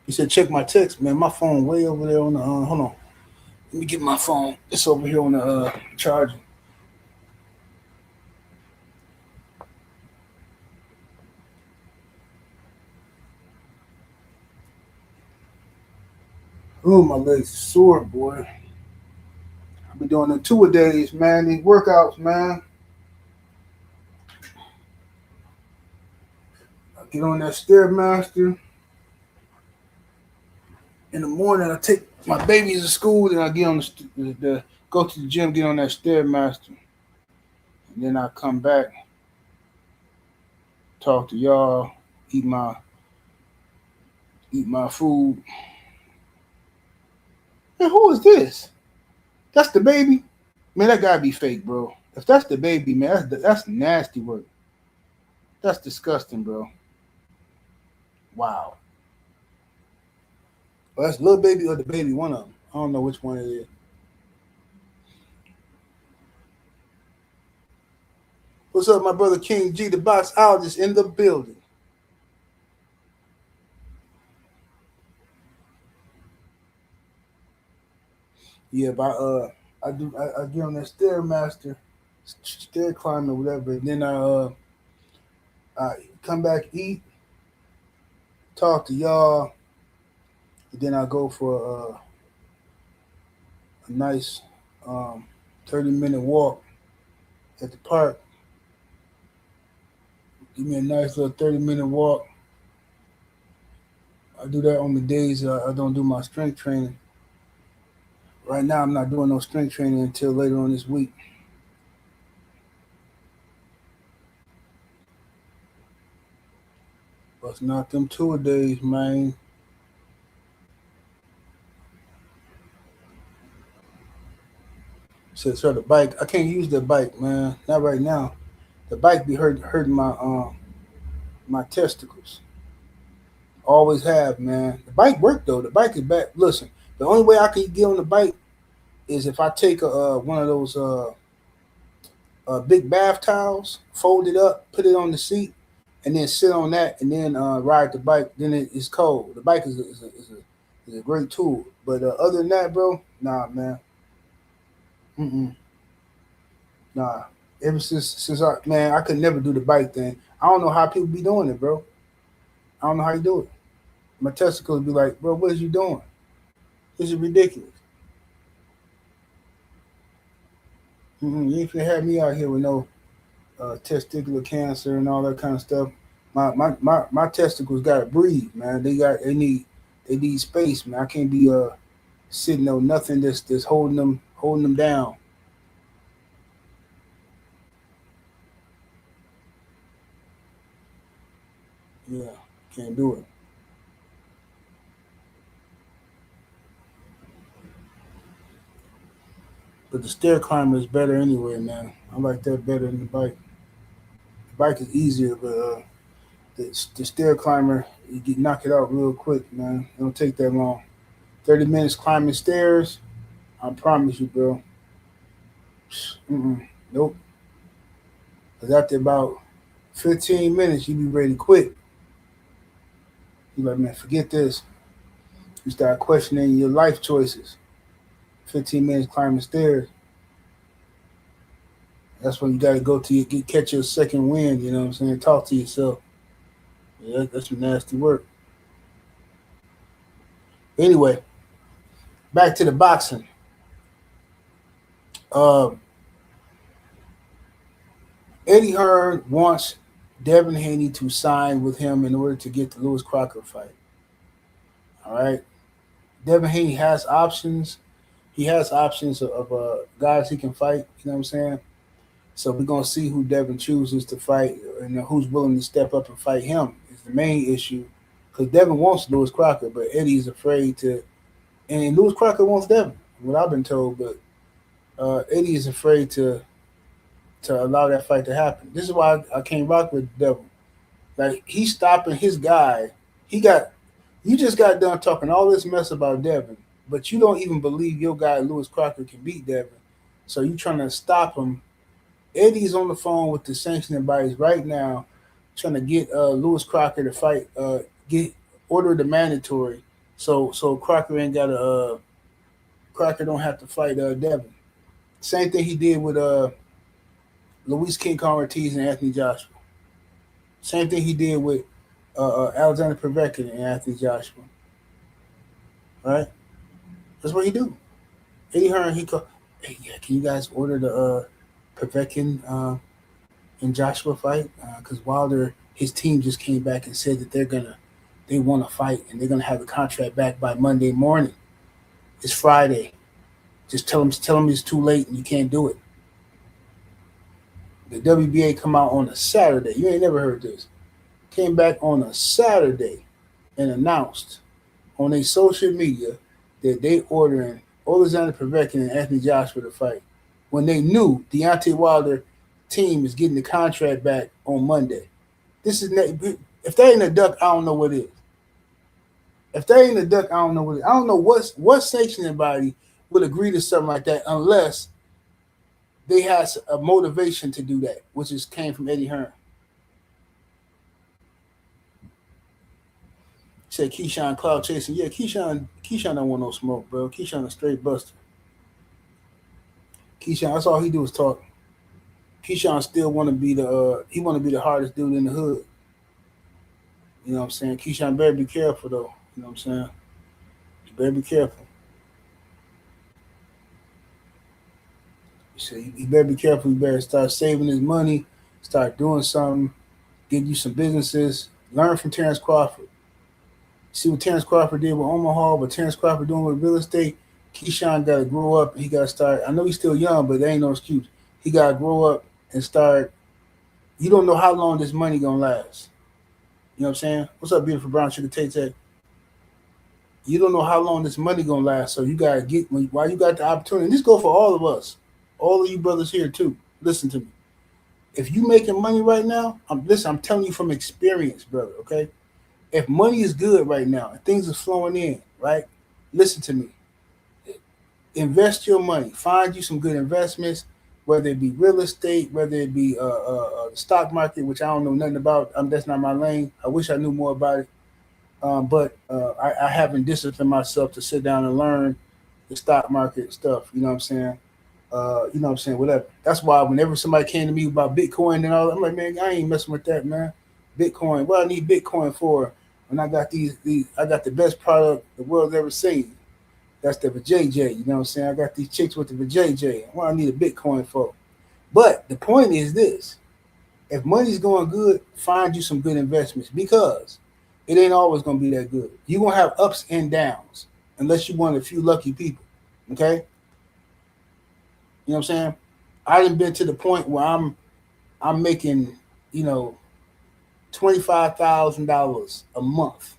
You said check my text, man. My phone way over there on the. Hold on. Let me get my phone. It's over here on the charger. Oh, my legs are sore, boy. I've been doing the 2-a-days, man. These workouts, man. I get on that stairmaster in the morning. I take my babies to school, then I get on the go to the gym, get on that stairmaster, and then I come back, talk to y'all, eat my food. Man, who is this? That's the baby. Man, that gotta be fake, bro. If that's the baby, man, that's nasty work. That's disgusting, bro. Wow. Well, that's little baby or the baby, one of them. I don't know which one it is. What's up, my brother King G? The box out is in the building. Yeah, but I get on that stairmaster, stair climb or whatever, and then I come back, eat, talk to y'all, and then I go for a nice 30-minute walk at the park. Give me a nice little 30-minute walk. I do that on the days I don't do my strength training. Right now, I'm not doing no strength training until later on this week. But it's not them 2-a-days, man. So the bike, I can't use the bike, man. Not right now. The bike be hurting my testicles. Always have, man. The bike work though. The bike is back. Listen, the only way I can get on the bike is if I take one of those big bath towels, fold it up, put it on the seat, and then sit on that, and then ride the bike. Then it's cold. The bike is a great tool. But other than that, bro, nah, man. Mm-mm. Nah. Ever since I could never do the bike thing. I don't know how people be doing it, bro. I don't know how you do it. My testicles be like, bro, what is you doing? This is ridiculous. You ain't finna have me out here with no testicular cancer and all that kind of stuff. My testicles gotta breathe, man. They need space, man. I can't be sitting on nothing that's holding them down. Yeah, can't do it. But the stair climber is better anyway, man. I like that better than the bike. The bike is easier, but the stair climber, you can knock it out real quick, man. It don't take that long. 30 minutes climbing stairs, I promise you, bro. Mm-mm. Nope. Because after about 15 minutes, you be ready to quit. You like, man, forget this. You start questioning your life choices. 15 minutes climbing stairs. That's when you got to go to catch your second wind. You know what I'm saying? Talk to yourself. Yeah, that's some nasty work. Anyway, back to the boxing. Uh, Eddie Hearn wants Devin Haney to sign with him in order to get the Lewis Crocker fight. All right. Devin Haney has options. He has options of guys he can fight. You know what I'm saying? So we're gonna see who Devin chooses to fight and who's willing to step up and fight him. Is the main issue because Devin wants Lewis Crocker, but Eddie's afraid to, and Lewis Crocker wants Devin. What I've been told, but Eddie is afraid to allow that fight to happen. This is why I can't rock with Devin. Like he's stopping his guy. He got you just got done talking all this mess about Devin, but you don't even believe your guy Lewis Crocker can beat Devin. So you trying to stop him. Eddie's on the phone with the sanctioning bodies right now, trying to get Lewis Crocker to fight, get order the mandatory So Crocker ain't got a Crocker don't have to fight Devin. Same thing he did with Luis King Kong Ortiz and Anthony Joshua. Same thing he did with Alexander Povetkin and Anthony Joshua. Right? That's what he do. Eddie Hearn, he called, hey, yeah, can you guys order the Povetkin and Joshua fight? Because Wilder, his team just came back and said that they want to fight and they're gonna have the contract back by Monday morning. It's Friday. Just tell them it's too late and you can't do it. The WBA come out on a Saturday. You ain't never heard this. Came back on a Saturday and announced on their social media that they ordering Alexander Povetkin and Anthony Joshua to fight when they knew Deontay Wilder team is getting the contract back on Monday. This is if that ain't a duck, I don't know what is. If that ain't a duck, I don't know what is. I don't know what sanctioning body would agree to something like that unless they had a motivation to do that, which is came from Eddie Hearn. He said Keyshawn cloud chasing. Yeah, Keyshawn don't want no smoke, bro. Keyshawn a straight buster. Keyshawn, that's all he do is talk. Keyshawn still want to be the hardest dude in the hood. You know what I'm saying? Keyshawn better be careful though. You know what I'm saying? You better be careful. You say you better be careful. You better start saving his money, start doing something, get you some businesses. Learn from Terrence Crawford. See what Terrence Crawford did with Omaha, what Terrence Crawford doing with real estate. Keyshawn got to grow up. He got to start. I know he's still young, but there ain't no excuse. He got to grow up and start. You don't know how long this money gonna last. You know what I'm saying? What's up, beautiful brown sugar Tay? You don't know how long this money gonna last, so you gotta get while you got the opportunity. And this go for all of us, all of you brothers here too. Listen to me. If you making money right now, I'm telling you from experience, brother. Okay. If money is good right now and things are flowing in, right? Listen to me. Invest your money. Find you some good investments, whether it be real estate, whether it be the stock market, which I don't know nothing about. That's not my lane. I wish I knew more about it. But I haven't disciplined myself to sit down and learn the stock market stuff. You know what I'm saying? You know what I'm saying? Whatever. That's why whenever somebody came to me about Bitcoin and all, I'm like, man, I ain't messing with that, man. Bitcoin. What I need Bitcoin for? When I got these, I got the best product the world's ever seen. That's the VJJ. You know what I'm saying? I got these chicks with the VJJ. What I need a Bitcoin for? But the point is this: if money's going good, find you some good investments because it ain't always gonna be that good. You're gonna have ups and downs unless you one of the few lucky people. Okay? You know what I'm saying? I done been to the point where I'm making, $25,000 a month.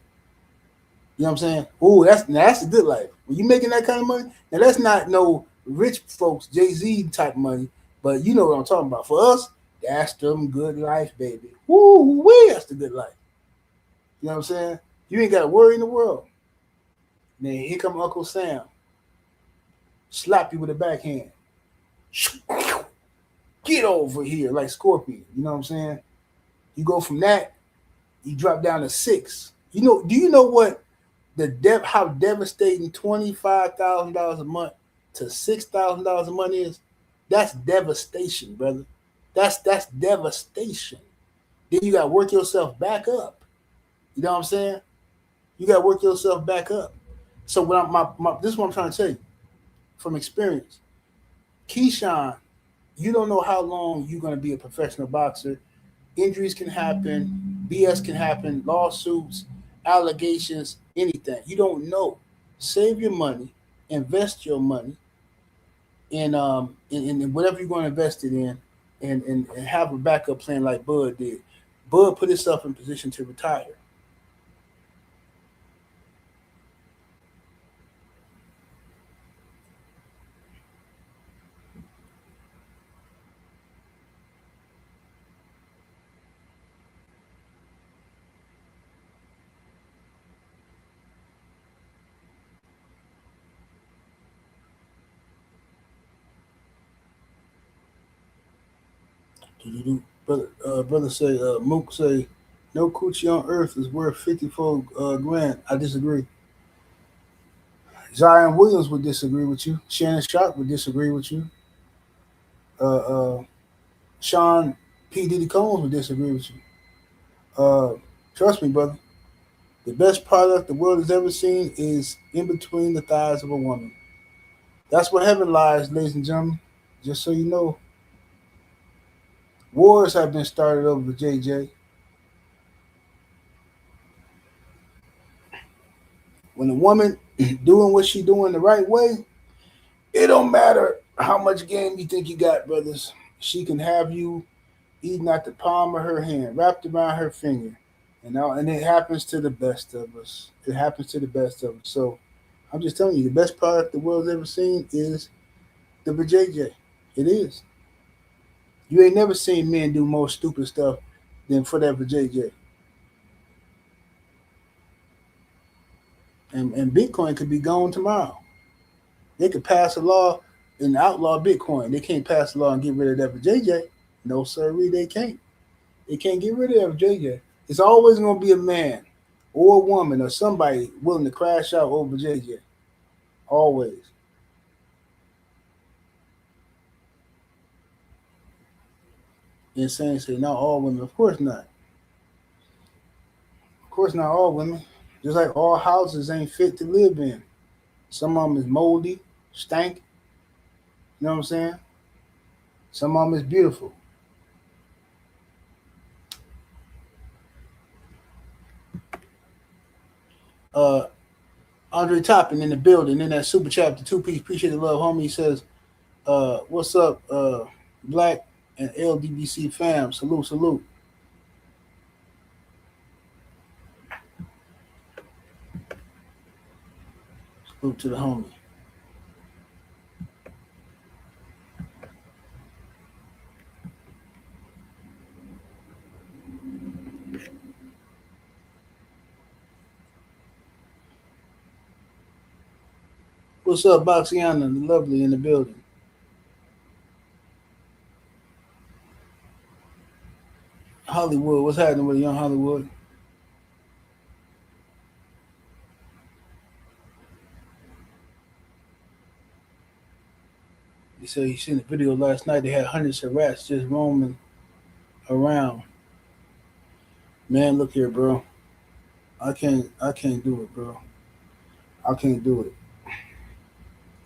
You know what I'm saying? Ooh, that's a good life. When you making that kind of money, now that's not no rich folks, Jay-Z type money, but you know what I'm talking about. For us, that's the good life, baby. Woo, wee, that's the good life. You know what I'm saying? You ain't got to worry in the world. Then here come Uncle Sam. Slap you with a backhand. Get over here like Scorpion. You know what I'm saying? You go from that, you drop down to 6. Do you know what how devastating $25,000 a month to $6,000 a month is? That's devastation, brother. That's devastation. Then you gotta work yourself back up. You know what I'm saying? You gotta work yourself back up. So when this is what I'm trying to tell you from experience. Keyshawn, you don't know how long you're gonna be a professional boxer. Injuries can happen, BS can happen, lawsuits, allegations, anything. You don't know. Save your money, invest your money in whatever you're going to invest it in, and have a backup plan like Bud did. Bud put himself in position to retire. Brother say, Mook say, no coochie on earth is worth 54 grand. I disagree. Zion Williams would disagree with you. Shannon Sharp would disagree with you. Uh, uh, Sean P. Diddy Combs would disagree with you. Trust me, brother. The best product the world has ever seen is in between the thighs of a woman. That's where heaven lies, ladies and gentlemen. Just so you know, wars have been started over JJ. When a woman doing what she doing the right way, it don't matter how much game you think you got, brothers. She can have you eating at the palm of her hand, wrapped around her finger. And it happens to the best of us. It happens to the best of us. So I'm just telling you, the best product the world's ever seen is the JJ. It is. You ain't never seen men do more stupid stuff than for that JJ. And Bitcoin could be gone tomorrow. They could pass a law and outlaw Bitcoin. They can't pass a law and get rid of that JJ. No, sirree, they can't. They can't get rid of JJ. It's always going to be a man or a woman or somebody willing to crash out over JJ. Always. Insane say not all women. Of course not. Of course not all women. Just like all houses ain't fit to live in. Some of them is moldy, stank. You know what I'm saying? Some of them is beautiful. Andre Toppin in the building in that super chat, the 2-piece. Appreciate the love, homie. He says, what's up, Black and LDBC fam? Salute, salute. Salute to the homie. What's up, Boxiana, the lovely in the building? Hollywood, what's happening with young Hollywood? He said he seen a video last night. They had hundreds of rats just roaming around. Man, look here, bro. I can't do it, bro. I can't do it.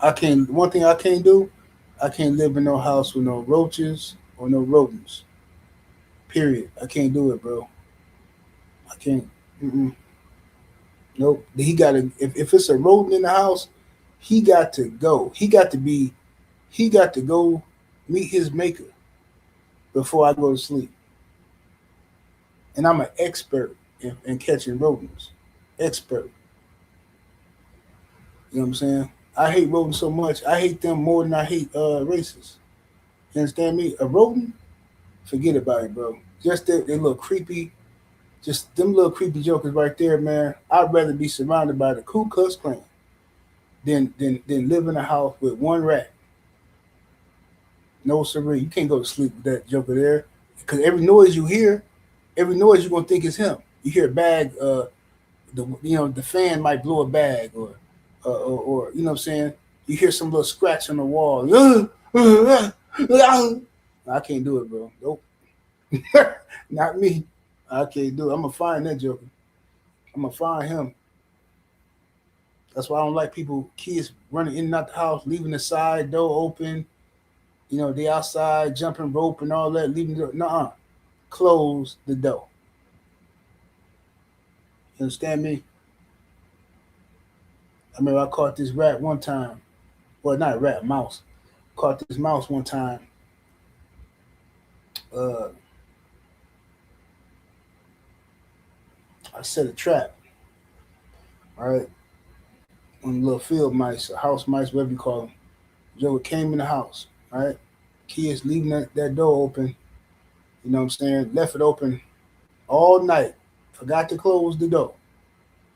One thing I can't do, I can't live in no house with no roaches or no rodents. Period. I can't do it, bro. I can't. Nope. He got to. If it's a rodent in the house, he got to go. He got to go meet his maker before I go to sleep. And I'm an expert in catching rodents. Expert. You know what I'm saying? I hate rodents so much. I hate them more than I hate racists. You understand me? A rodent, forget about it, bro. Just they little creepy, just them little creepy jokers right there, man. I'd rather be surrounded by the Ku Klux Klan than live in a house with one rat. No, sirree. You can't go to sleep with that joker there. Because every noise you hear, you're gonna think it's him. You hear a bag, the fan might blow a bag or you know what I'm saying? You hear some little scratch on the wall. I can't do it, bro. Nope. Not me. I can't do it. I'm gonna find that joker. I'm gonna find him. That's why I don't like kids running in and out the house, leaving the side door open. You know, they outside jumping rope and all that, leaving the door. Nuh-uh. Close the door. You understand me? I remember I caught this rat one time. Well, not a rat, a mouse. Caught this mouse one time. I set a trap. All right. One little field mice, or house mice, whatever you call them. Joe came in the house. All right. Kids leaving that door open. You know what I'm saying? Left it open all night. Forgot to close the door.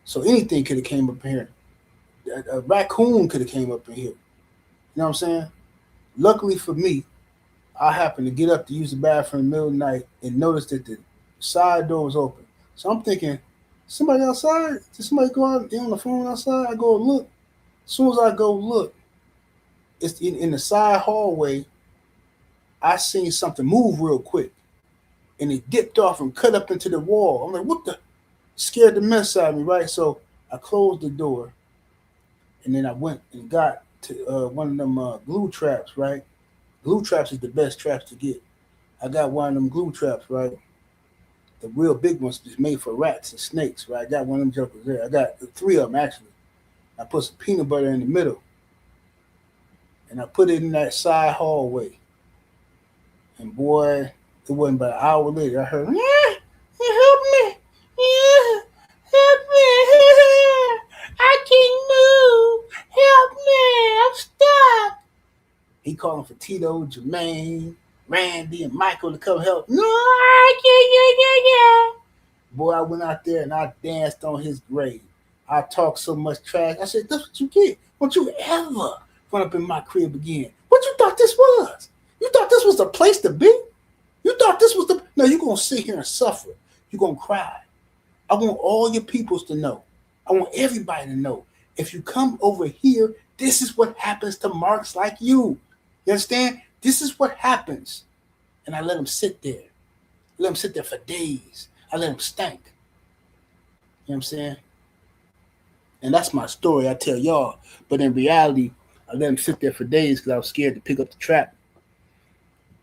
So anything could have came up in here. A raccoon could have came up in here. You know what I'm saying? Luckily for me, I happened to get up to use the bathroom in the middle of the night and noticed that the side door was open. So I'm thinking, somebody outside? Did somebody go out? They on the phone outside? I go look. As soon as I go look, it's in the side hallway. I seen something move real quick, and it dipped off and cut up into the wall. I'm like, what the? Scared the mess out of me, right? So I closed the door, and then I went and got to one of them glue traps, right? Glue traps is the best traps to get. I got one of them glue traps, right? The real big ones is made for rats and snakes, right? I got one of them jokers there. I got three of them actually. I put some peanut butter in the middle, and I put it in that side hallway. And boy, it wasn't but an hour later. I heard, yeah, help me, yeah, help me, I can't move, help me, I'm stuck. He calling for Tito, Jermaine, Randy, and Michael to come help. No, I can't. Boy, I went out there and I danced on his grave. I talked so much trash. I said, that's what you get. Don't you ever run up in my crib again. What you thought this was? You thought this was the place to be? You thought this was the... No, you're going to sit here and suffer. You're going to cry. I want all your peoples to know. I want everybody to know. If you come over here, this is what happens to marks like you. You understand? This is what happens. And I let them sit there. I let them sit there for days. I let them stink. You know what I'm saying? And that's my story I tell y'all. But in reality, I let them sit there for days because I was scared to pick up the trap.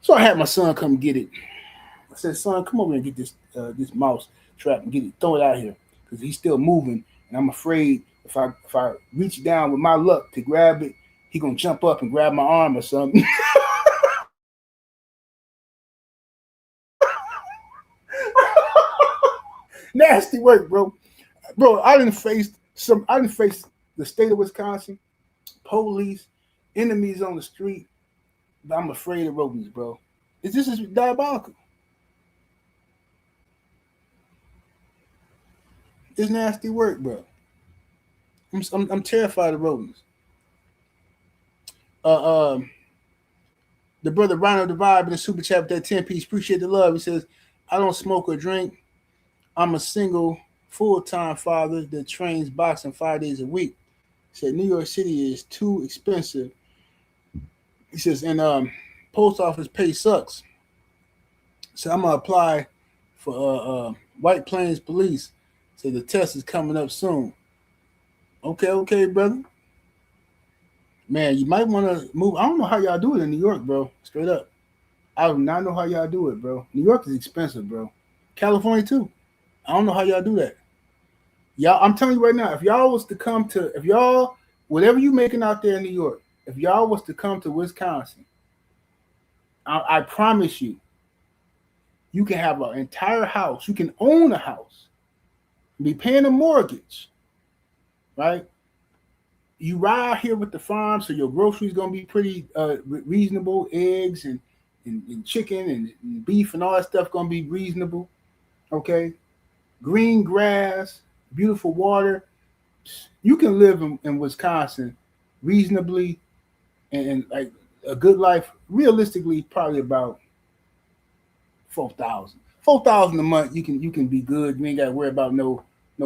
So I had my son come get it. I said, son, come over and get this mouse trap and get it, throw it out here. Because he's still moving. And I'm afraid if I reach down with my luck to grab it, he gonna jump up and grab my arm or something. Nasty work, bro. Bro, I didn't face the state of Wisconsin, police, enemies on the street, but I'm afraid of rodents, bro. This is diabolical. It's nasty work, bro. I'm terrified of rodents. The brother Rhino the Vibe in the super chat with that 10-piece. Appreciate the love. He says, I don't smoke or drink. I'm a single full-time father that trains boxing 5 days a week. He said New York City is too expensive. He says, and post office pay sucks. So I'm gonna apply for White Plains Police. So the test is coming up soon. Okay, brother. Man, you might want to move. I don't know how y'all do it in New York, bro. Straight up. I do not know how y'all do it, bro. New York is expensive, bro. California too. I don't know how y'all do that. Y'all, I'm telling you right now, if y'all, whatever you making out there in New York, if y'all was to come to Wisconsin, I promise you, you can have an entire house. You can own a house, be paying a mortgage, right? You ride here with the farm, so your groceries gonna be pretty reasonable. Eggs and chicken and beef and all that stuff gonna be reasonable. Okay, green grass, beautiful water. You can live in Wisconsin reasonably and like a good life. Realistically, probably about 4,000. 4,000 a month. You can be good. You ain't got to worry about no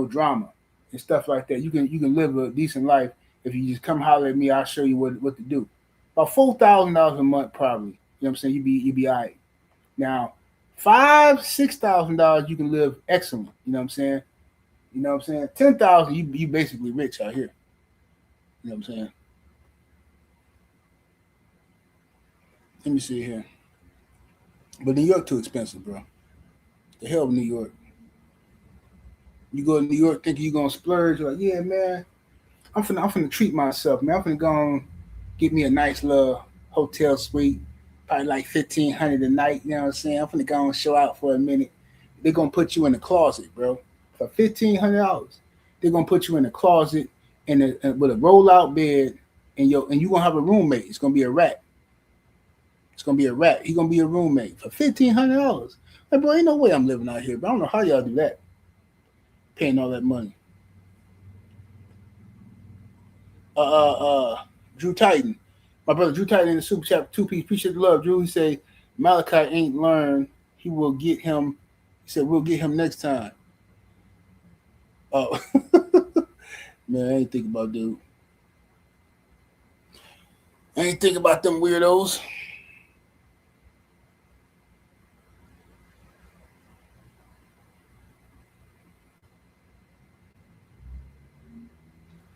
drama and stuff like that. You can live a decent life if you just come holler at me. I'll show you what to do. About $4,000 a month, probably. You know what I'm saying? You be all right. Now, $6,000 you can live excellent. You know what I'm saying? 10,000 you basically rich out here. You know what I'm saying? Let me see here. But New York too expensive, bro. The hell with New York. You go to New York thinking you're gonna splurge, you're like, yeah, man, I'm finna treat myself, man. I'm finna go and get me a nice little hotel suite, probably like $1,500 a night. You know what I'm saying? I'm finna go and show out for a minute. They're gonna put you in the closet, bro. For $1,500, they're gonna put you in the closet with a roll-out bed, and you're gonna have a roommate. It's gonna be a rat. It's gonna be a rat. He's gonna be a roommate for $1,500. Like, bro, ain't no way I'm living out here. But I don't know how y'all do that. Paying all that money. Drew Titan, my brother Drew Titan in the super chat 2-piece. Appreciate the love, Drew. He said Malachi ain't learned. He will get him. He said we'll get him next time. Oh, man, I ain't think about dude. I ain't think about them weirdos.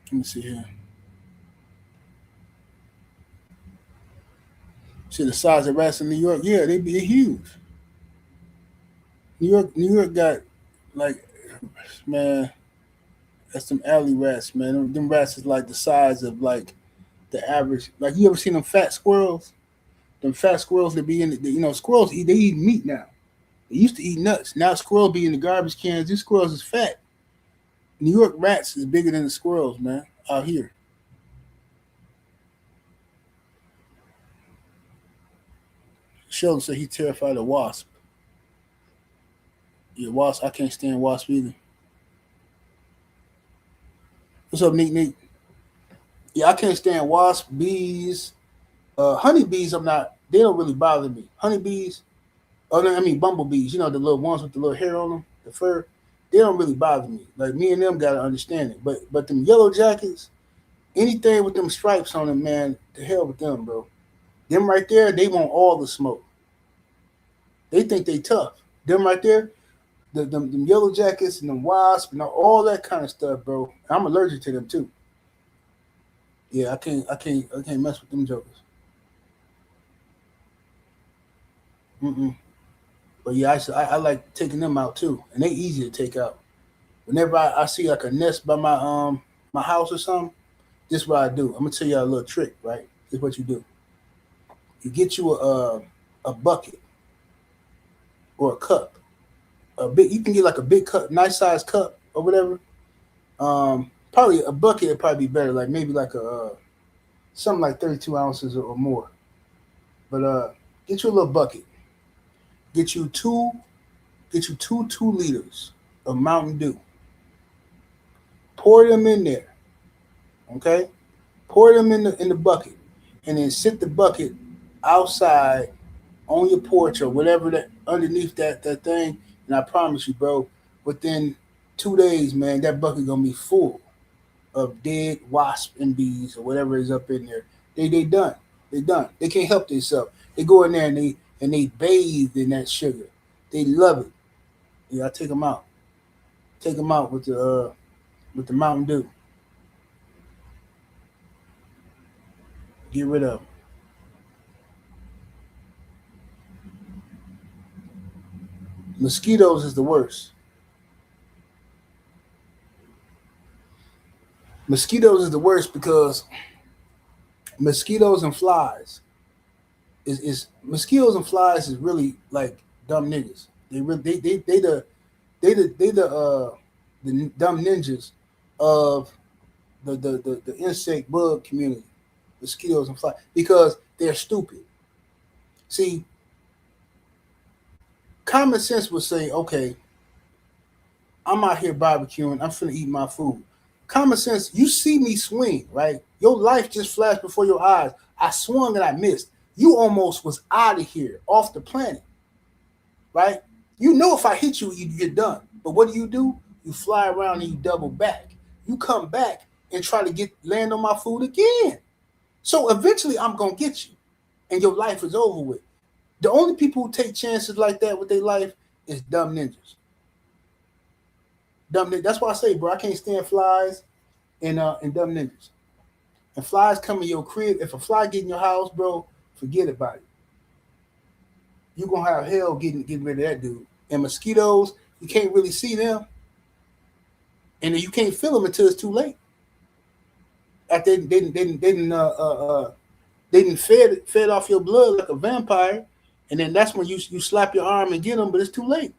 Let me see here. See the size of rats in New York? Yeah, they be huge. New York got like, man, that's some alley rats, man. Them rats is like the size of like the average. Like you ever seen them fat squirrels? Them fat squirrels that be in the, squirrels eat, they eat meat now. They used to eat nuts. Now squirrels be in the garbage cans. These squirrels is fat. New York rats is bigger than the squirrels, man. Out here. Sheldon said he terrified of wasp. Yeah, wasp. I can't stand wasp either. What's up, Neat Neat? Yeah, I can't stand wasp, bees, honeybees. I'm not. They don't really bother me. Honeybees. Oh no, I mean bumblebees. You know the little ones with the little hair on them, the fur. They don't really bother me. Like me and them gotta understand it. But them yellow jackets, anything with them stripes on them, man, the hell with them, bro. Them right there, they want all the smoke. They think they tough. Them right there, them yellow jackets and the wasp and all that kind of stuff, bro. I'm allergic to them too. Yeah, I can't mess with them jokers. Mm-mm. But yeah, I like taking them out too, and they easy to take out. Whenever I see like a nest by my house or something, this is what I do. I'm gonna tell you a little trick, right? This is what you do. You get you a bucket or a cup. A big, you can get like a big cup, nice size cup or whatever. Probably a bucket would probably be better, like maybe like a something like 32 ounces or more. But get you a little bucket. Get you two get you 2 2 liters of Mountain Dew. Pour them in there. Okay? Pour them in the bucket. And then sit the bucket outside on your porch or whatever that underneath that thing. And I promise you, bro, within 2 days, man, that bucket gonna be full of dead wasp and bees or whatever is up in there. They done. They done. They can't help themselves. They go in there and they bathe in that sugar. They love it. Yeah, I take them out. Take them out with the Mountain Dew. Get rid of them. Mosquitoes is the worst. Mosquitoes is the worst because mosquitoes and flies is mosquitoes and flies is really like dumb niggas. They really they the dumb ninjas of the insect bug community, mosquitoes and flies, because they're stupid. See, common sense would say, okay, I'm out here barbecuing, I'm finna eat my food. Common sense, you see me swing, right? Your life just flashed before your eyes. I swung and I missed. You almost was out of here, off the planet, right? You know if I hit you, you're done. But what do? You fly around and you double back. You come back and try to land on my food again. So eventually I'm gonna get you, and your life is over with. The only people who take chances like that with their life is dumb ninjas. Dumb ninjas. That's why I say, bro, I can't stand flies and dumb ninjas. And flies come in your crib. If a fly get in your house, bro, forget about it. You're gonna have hell getting rid of that dude. And mosquitoes, you can't really see them, and then you can't feel them until it's too late. After they didn't fed off your blood like a vampire, and then that's when you slap your arm and get them, but it's too late.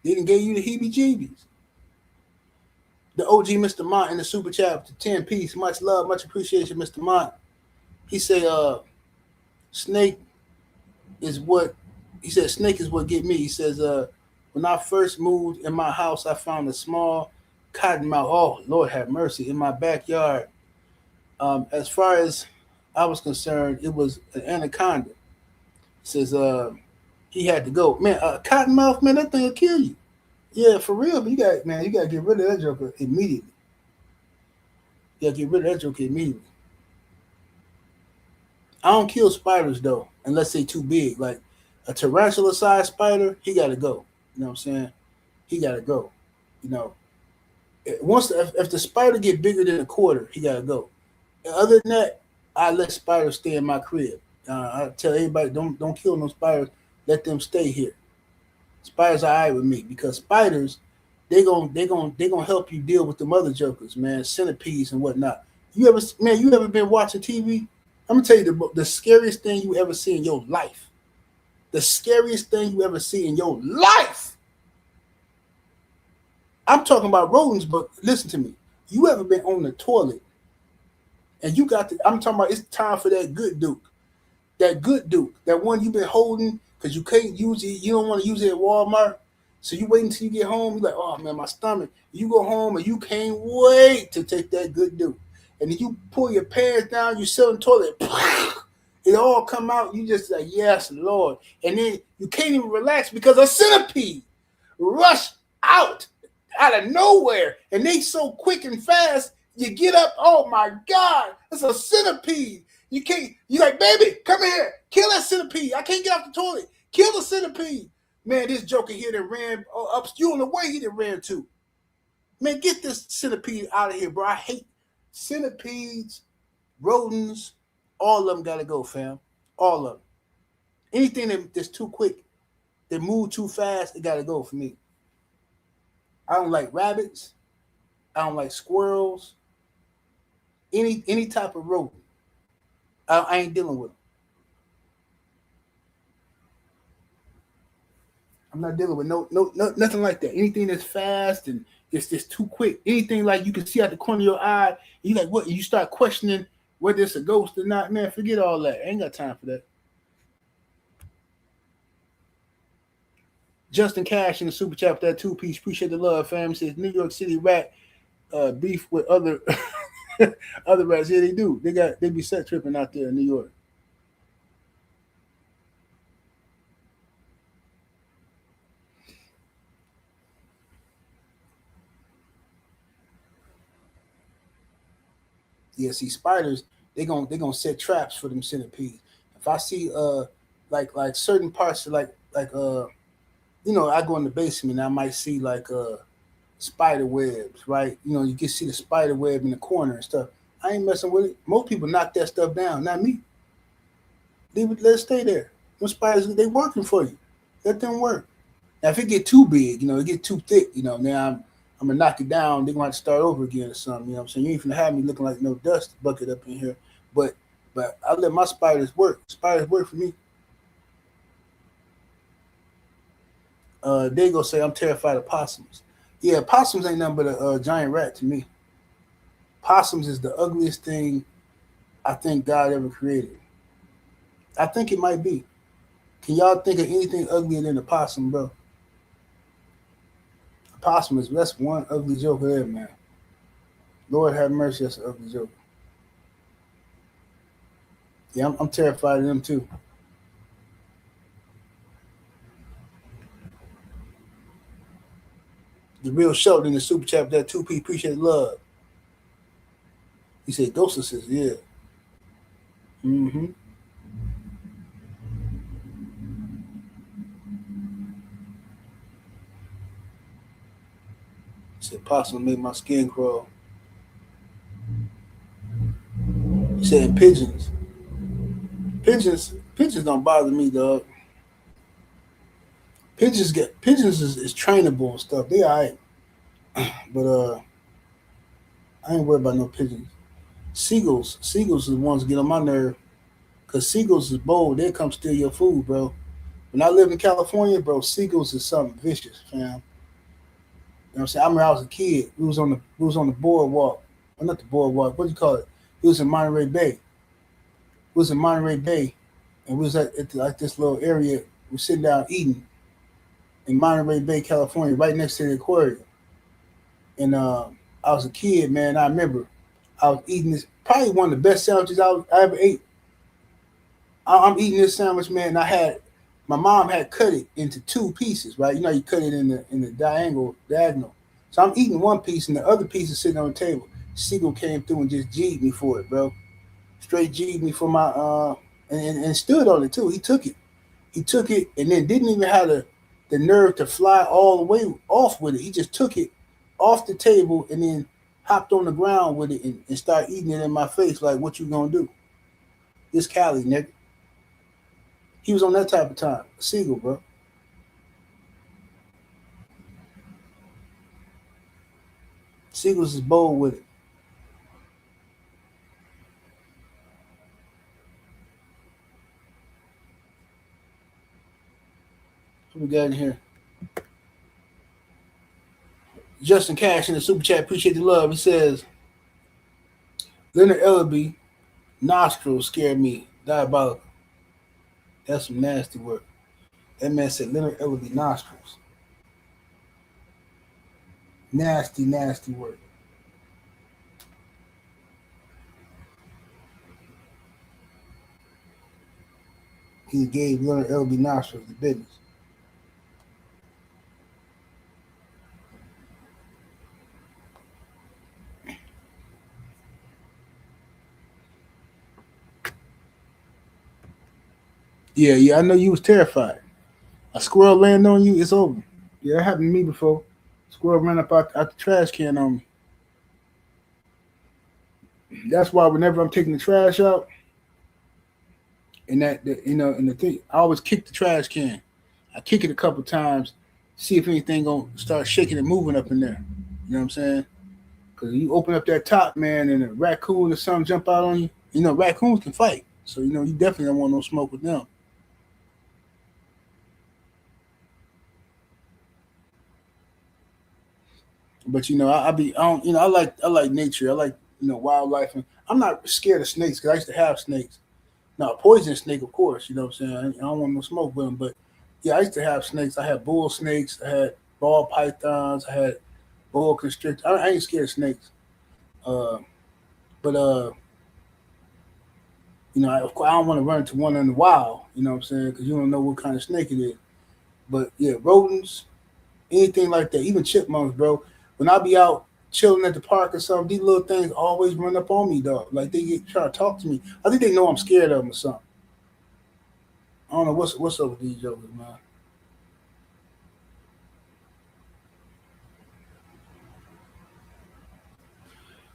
They didn't give you the heebie-jeebies. The OG Mr. Mont in the super chat to 10 piece. Much love, much appreciation, Mr. Mont. He said, snake is what he said. Snake is what get me. He says, when I first moved in my house, I found a small cottonmouth. Oh, Lord have mercy, in my backyard. As far as I was concerned, it was an anaconda. He says, he had to go. Man, cottonmouth, man, that thing will kill you. Yeah, for real. But you got to get rid of that joker immediately. You got to get rid of that joker immediately. I don't kill spiders though, unless they too big. Like a tarantula sized spider, he gotta go. You know what I'm saying? He gotta go. You know, once if the spider get bigger than a quarter, he gotta go. Other than that, I let spiders stay in my crib. I tell everybody don't kill no spiders. Let them stay here. Spiders are alright with me because spiders they gonna help you deal with the mother jokers, man, centipedes and whatnot. You ever been watching TV? I'm gonna tell you the scariest thing you ever see in your life. The scariest thing you ever see in your life. I'm talking about rodents, but listen to me. You ever been on the toilet and you got I'm talking about it's time for that good Duke. That good Duke. That one you've been holding because you can't use it. You don't want to use it at Walmart. So you wait until you get home. You're like, oh man, my stomach. You go home and you can't wait to take that good Duke. And then you pull your pants down, you sit on the toilet, it all come out. You just like, yes, Lord. And then you can't even relax because a centipede rush out of nowhere. And they so quick and fast, you get up, oh my God, it's a centipede. You can't, you like, baby, come here, kill that centipede. I can't get off the toilet. Kill the centipede. Man, this joker here that ran up, you on the way he that ran to. Man, get this centipede out of here, bro. I hate centipedes, rodents, all of them gotta go, fam. All of them. Anything that's too quick, that move too fast, it gotta go for me. I don't like rabbits. I don't like squirrels. Any type of rodent. I ain't dealing with them. I'm not dealing with no nothing like that. Anything that's fast and it's just too quick. Anything like you can see out the corner of your eye, you like what? You start questioning whether it's a ghost or not. Man, forget all that. I ain't got time for that. Justin Cash in the super chat for that 2-piece. Appreciate the love, fam. Says New York City rat beef with other other rats. Yeah, they do. They be set tripping out there in New York. Yeah, see, spiders, they gonna set traps for them centipedes. If I see like certain parts of I go in the basement and I might see like spider webs, right? You know, you can see the spider web in the corner and stuff. I ain't messing with it. Most people knock that stuff down, not me. Let it stay there. Those spiders, they working for you. Let them work. Now if it get too big, it get too thick, now I'm gonna knock it down. They're gonna have to start over again or something. You know what I'm saying? You ain't gonna have me looking like no dust bucket up in here. But I let my spiders work. Spiders work for me. They go say I'm terrified of possums. Yeah, possums ain't nothing but a giant rat to me. Possums is the ugliest thing I think God ever created. I think it might be. Can y'all think of anything uglier than a possum, bro? A possum that's one ugly joker there, man. Lord have mercy, that's an ugly joker. Yeah, I'm terrified of them too. The real Sheldon in the super chat, that 2P, appreciate love. He said ghost assist, yeah. Mm-hmm. He said possum made my skin crawl. He said pigeons. Pigeons don't bother me, dog. Pigeons is trainable and stuff. They alright. But I ain't worried about no pigeons. Seagulls are the ones that get on my nerve. Cause seagulls is bold. They come steal your food, bro. When I lived in California, bro, seagulls is something vicious, fam. You know what I'm saying? I remember I was a kid. We was on the boardwalk. Well, not the boardwalk. What do you call it? It was in Monterey Bay. And we was at like this little area. We were sitting down eating in Monterey Bay, California, right next to the aquarium. And I was a kid, man. I remember I was eating this, probably one of the best sandwiches I ever ate. I'm eating this sandwich, man. And my mom had cut it into 2 pieces, right? You cut it in the diagonal. So I'm eating one piece, and the other piece is sitting on the table. Seagull came through and just G'd me for it, bro. Straight G'd me for my and stood on it too. He took it. He took it and then didn't even have the nerve to fly all the way off with it. He just took it off the table and then hopped on the ground with it and started eating it in my face like, what you gonna do? This Cali, nigga. He was on that type of time. A seagull, bro. Seagulls is bold with it. What we got in here? Justin Cash in the super chat. Appreciate the love. He says, Leonard Ellaby, nostrils scare me. Diabolical. That's some nasty work. That man said Leonard Ellaby nostrils. Nasty, nasty work. He gave Leonard Ellaby nostrils the business. Yeah, I know you was terrified. A squirrel land on you, it's over. Yeah, that happened to me before. Squirrel ran up out the trash can on me. That's why whenever I'm taking the trash out, and and the thing, I always kick the trash can. I kick it a couple times, see if anything gonna start shaking and moving up in there. You know what I'm saying? Because you open up that top, man, and a raccoon or something jump out on you. You know, raccoons can fight, so you definitely don't want no smoke with them. But I like nature. I like wildlife, and I'm not scared of snakes because I used to have snakes. Now, a poison snake, of course. You know what I'm saying? I don't want no smoke with them, but yeah, I used to have snakes. I had bull snakes. I had ball pythons. I had boa constrictors. I ain't scared of snakes. But of course, I don't want to run into one in the wild. You know what I'm saying? Because you don't know what kind of snake it is. But yeah, rodents, anything like that, even chipmunks, bro. When I be out chilling at the park or something, these little things always run up on me, dog. Like they try to talk to me. I think they know I'm scared of them or something. I don't know what's up with these jokers,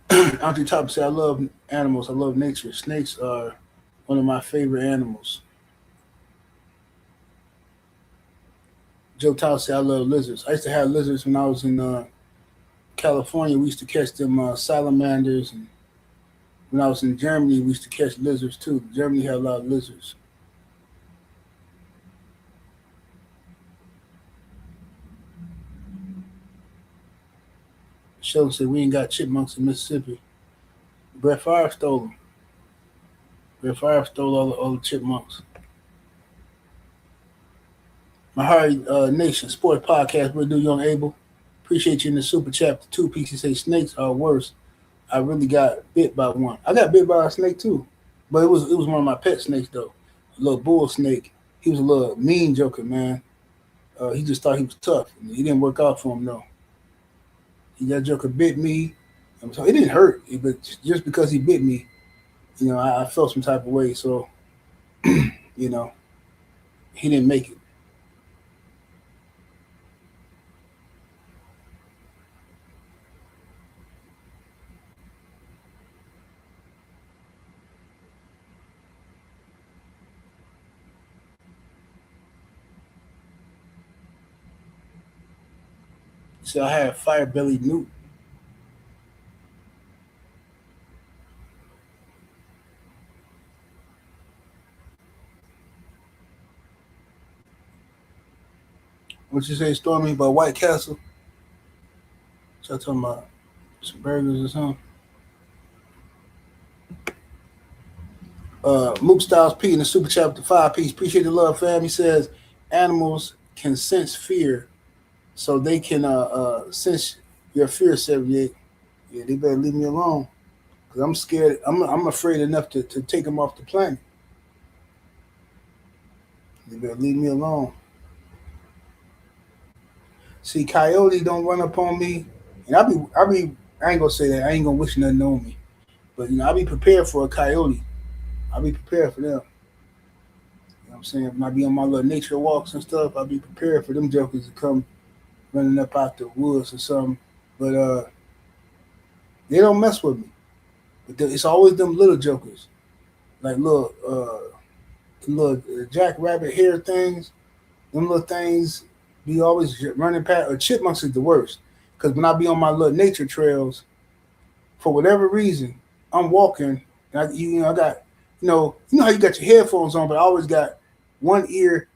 man. Auntie Top say I love animals. I love nature. Snakes are one of my favorite animals. Joe Tao say I love lizards. I used to have lizards when I was in California. We used to catch them salamanders, and when I was in Germany, we used to catch lizards too. Germany had a lot of lizards. Sheldon said we ain't got chipmunks in Mississippi. Brett Favre stole them. Brett Favre stole all the chipmunks. Mahari Nation Sports Podcast. What do, Young Abel? Appreciate you in the super chat. The 2 piece. He say snakes are worse. I really got bit by one. I got bit by a snake too, but it was one of my pet snakes though. A little bull snake. He was a little mean joker, man. He just thought he was tough. He didn't work out for him though. That joker bit me. So it didn't hurt, but just because he bit me, I felt some type of way. So, he didn't make it. So I had fire-bellied newt. What you say, Stormy, about White Castle? So I talking about some burgers or something. Mook Styles P in the super chat with the 5 piece. Appreciate the love, fam. He says animals can sense fear, so they can sense your fear, 78. Yeah, they better leave me alone. Because I'm scared. I'm afraid enough to take them off the planet. They better leave me alone. See, coyotes don't run up on me. And I ain't gonna say that. I ain't gonna wish nothing on me. But I be prepared for a coyote. I be prepared for them. You know what I'm saying? When I be on my little nature walks and stuff, I be prepared for them jokers to come running up out the woods or something. But they don't mess with me. But it's always them little jokers, like little jackrabbit hair things. Them little things be always running past. Or chipmunks is the worst, because when I be on my little nature trails, for whatever reason, I'm walking. And I got, you know how you got your headphones on, but I always got one ear.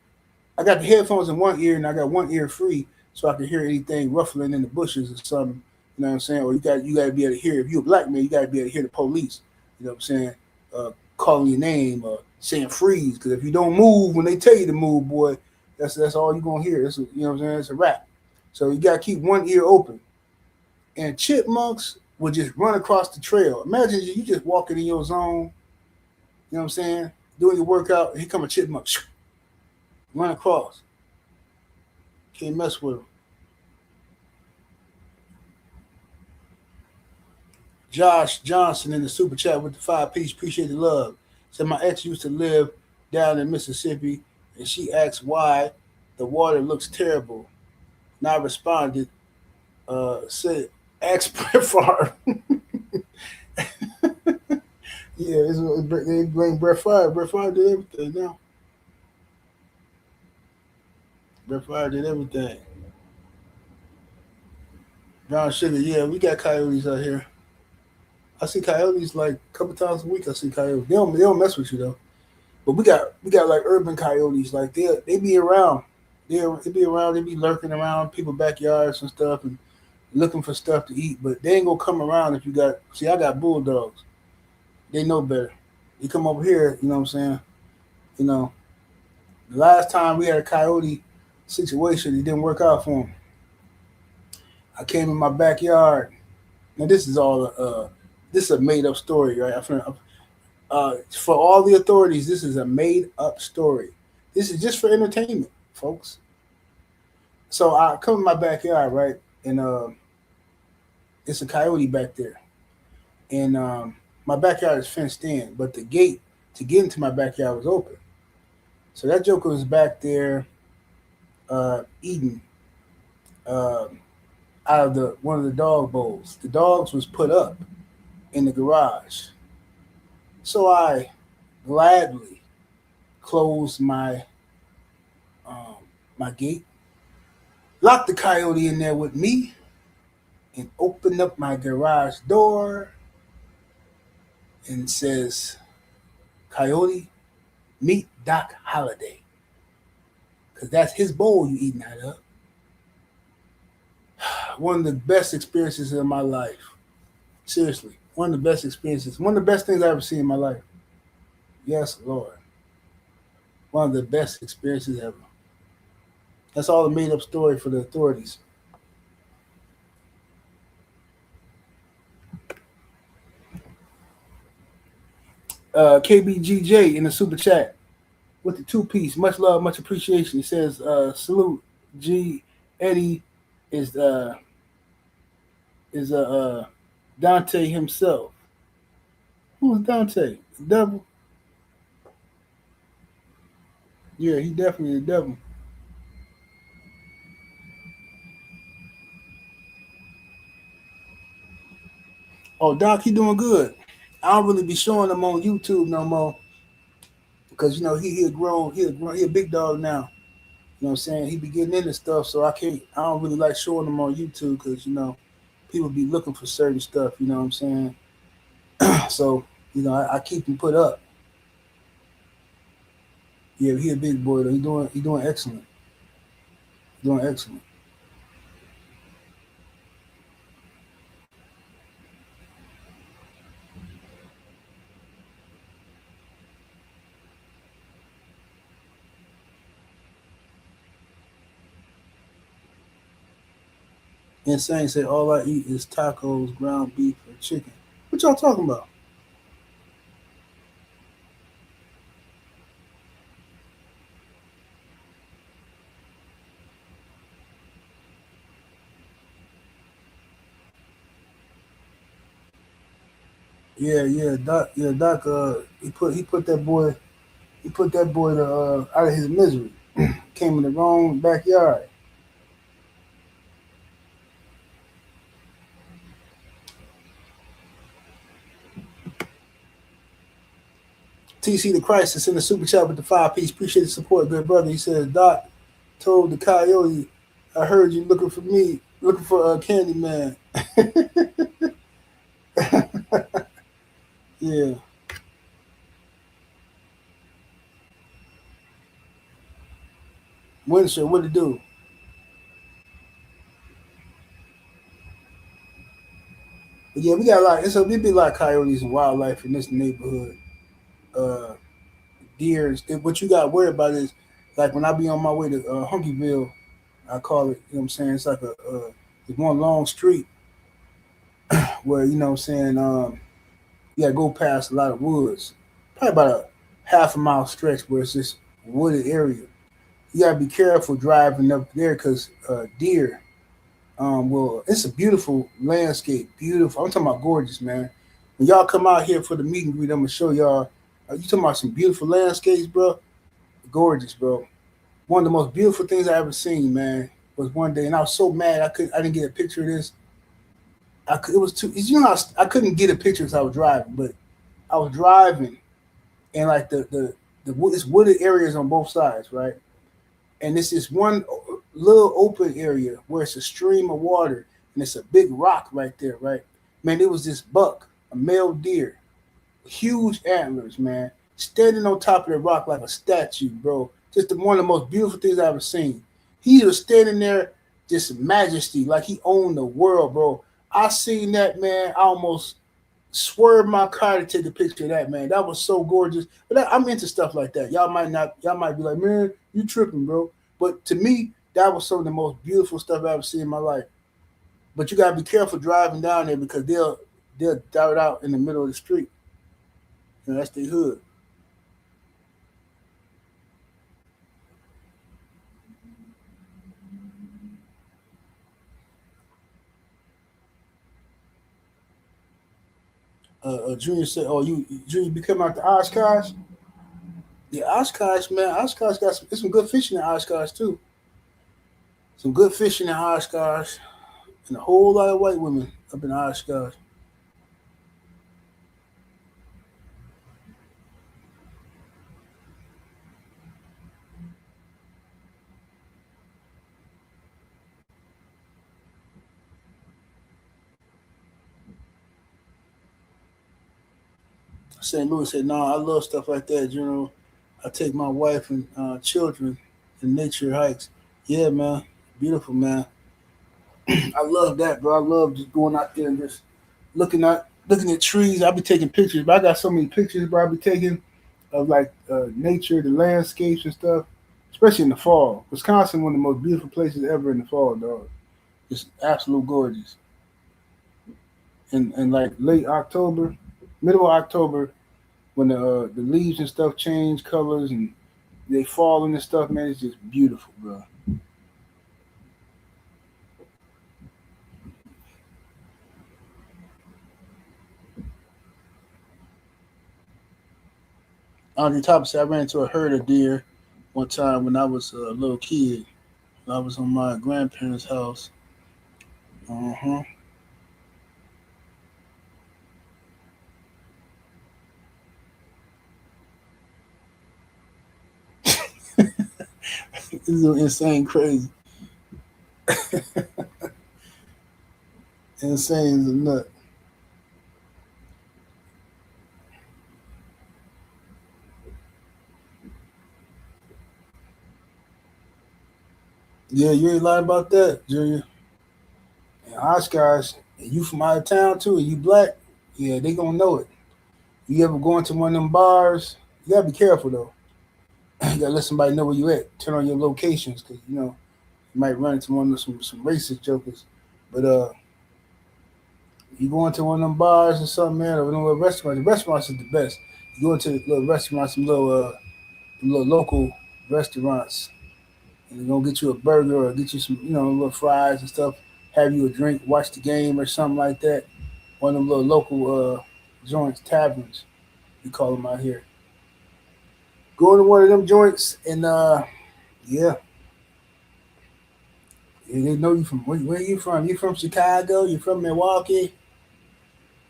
I got the headphones in one ear, and I got one ear free, so I can hear anything ruffling in the bushes or something. You know what I'm saying? Or you got to be able to hear. If you're a black man, you got to be able to hear the police. You know what I'm saying? Calling your name, saying freeze. Because if you don't move when they tell you to move, boy, that's all you're gonna hear. You know what I'm saying? It's a wrap. So you got to keep one ear open. And chipmunks would just run across the trail. Imagine you just walking in your zone. You know what I'm saying? Doing your workout. Here come a chipmunk. Run across. Can't mess with them. Josh Johnson in the super chat with the 5 piece. Appreciate the love. Said my ex used to live down in Mississippi, and she asked why the water looks terrible. And I responded, said, ask Brett Favre. Yeah, they blame Brett Favre. Brett Favre did everything now. Brett Favre did everything. Brown sugar, yeah, we got coyotes out here. I see coyotes like a couple times a week. I see coyotes. They don't mess with you though. But we got like urban coyotes. Like they be around. They be around. They be lurking around people's backyards and stuff and looking for stuff to eat. But they ain't gonna come around if you got. See, I got bulldogs. They know better. You come over here. You know what I'm saying? You know, the last time we had a coyote situation, it didn't work out for him. I came in my backyard. Now this is a made up story, right? For all the authorities, this is a made up story. This is just for entertainment, folks. So I come in my backyard, right, and it's a coyote back there, and my backyard is fenced in, but the gate to get into my backyard was open. So that joker was back there eating uh, out of the one of the dog bowls. The dogs was put up in the garage. So I gladly closed um, my gate, locked the coyote in there with me, and opened up my garage door and says, "Coyote, meet Doc Holliday, because that's his bowl you eating out of." One of the best experiences in my life. Seriously, one of the best experiences. One of the best things I ever seen in my life. Yes, Lord. One of the best experiences ever. That's all a made up story for the authorities. KBGJ in the super chat with the 2 piece. Much love, much appreciation. He says, salute. G. Eddie is Dante himself. Who's Dante? The devil? Yeah, he definitely the devil. Oh, Doc, he doing good. I don't really be showing him on YouTube no more because he a big dog now. You know what I'm saying? He be getting into stuff, so I don't really like showing him on YouTube because people be looking for certain stuff. You know what I'm saying? So I keep him put up. Yeah, he a big boy though. He doing excellent. Doing excellent. Insane said all I eat is tacos, ground beef, or chicken. What y'all talking about? Yeah, yeah, Doc. Yeah, Doc. He put that boy. He put that boy out of his misery. Came in the wrong backyard. TC the Crisis in the super chat with the 5 piece. Appreciate the support, good brother. He says, Doc told the coyote, I heard you looking for me, looking for a Candyman. Yeah. Windsor, what it do? But yeah, we got a lot. We be a lot of coyotes and wildlife in this neighborhood. Uh, Deers. What you got to worry about is like when I be on my way to Hunkyville, I call it. You know what I'm saying? It's like it's one long street where you know what I'm saying. You got to go past a lot of woods. Probably about a half a mile stretch where it's this wooded area. You got to be careful driving up there because deer. Well, it's a beautiful landscape. Beautiful. I'm talking about gorgeous, man. When y'all come out here for the meet and greet, I'm gonna show y'all. You talking about some beautiful landscapes, bro? Gorgeous, bro. One of the most beautiful things I ever seen, man, was one day, and I was so mad I didn't get a picture of this. It was too. You know, I couldn't get a picture as I was driving, but I was driving, and like it's wooded areas on both sides, right? And it's this one little open area where it's a stream of water, and it's a big rock right there, right? Man, it was this buck, a male deer, huge antlers, man, standing on top of the rock like a statue, bro. Just one of the most beautiful things I've ever seen. He was standing there, just majesty, like he owned the world, bro. I seen that, man. I almost swerved my car to take a picture of that, man. That was so gorgeous. But I'm into stuff like that. Y'all might not. Y'all might be like, man, you tripping, bro. But to me, that was some of the most beautiful stuff I've ever seen in my life. But you gotta be careful driving down there because they'll dart out in the middle of the street. You know, that's the hood. Junior said, "Oh, Junior, be coming out to Oshkosh? Yeah, Oshkosh, man. Oshkosh got some good fishing in Oshkosh too. Some good fishing in Oshkosh, and a whole lot of white women up in Oshkosh. St. Louis said, "No, I love stuff like that, General. I take my wife and children in nature hikes. Yeah, man, beautiful, man. I love that, bro. I love just going out there and just looking at trees. I be taking pictures, but I got so many pictures, bro. I be taking of like nature, the landscapes and stuff, especially in the fall. Wisconsin, one of the most beautiful places ever in the fall, dog. It's absolute gorgeous. And like late October, middle of October, when the leaves and stuff change colors and they fall and stuff, man, it's just beautiful, bro. Andre Thomas said, I ran into a herd of deer one time when I was a little kid. I was on my grandparents' house. Uh-huh. This is insane, crazy. Insane as a nut. Yeah, you ain't lying about that, Junior. And Oshkosh, and you from out of town too, and you black, yeah, they gonna know it. You ever go into one of them bars, you gotta be careful though. You gotta let somebody know where you at. Turn on your locations, cause you might run into one of some racist jokers. But you go into one of them bars or something, man, or one of the restaurants. The restaurants is the best. You go into little restaurants, some little local restaurants, and they're gonna get you a burger or get you some, little fries and stuff. Have you a drink, watch the game or something like that. One of them little local joints, taverns, we call them out here. Go to one of them joints and yeah. They know you from where you from? You from Chicago? You from Milwaukee?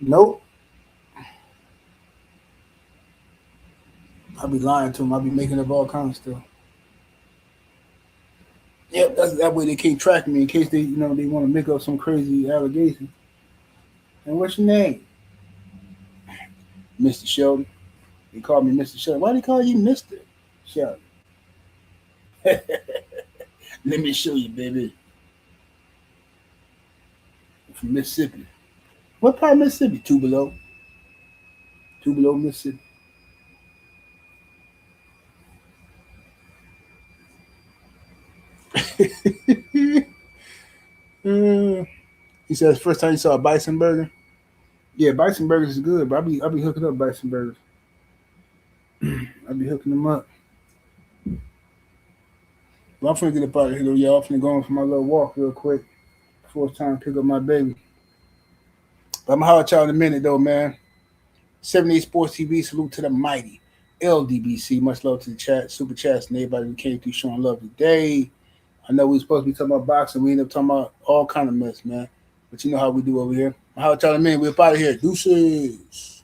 Nope. I'll be lying to them. I'll be making up all kinds of stuff. Yep, that's that way they keep tracking me in case they want to make up some crazy allegation. And what's your name? Mr. Sheldon. They call me Mr. Sheldon. Why they call you Mr. Sheldon? Let me show you, baby. I'm from Mississippi. What part of Mississippi? Tupelo. Tupelo, Mississippi. Mm. He says first time you saw a bison burger. Yeah, bison burgers is good, but I be hooking up bison burgers. I be hooking them up. Well, I'm finna get up out of here, y'all. I'm finna go on for my little walk real quick before it's time to pick up my baby. But I'm gonna holler at y'all in a minute though, man. 78 Sports TV, salute to the mighty. LDBC, much love to the chat, super chats, and everybody who came through showing love today. I know we were supposed to be talking about boxing. We ended up talking about all kind of mess, man. But you know how we do over here. I'll holler at y'all in a minute. We're up out of here. Deuces.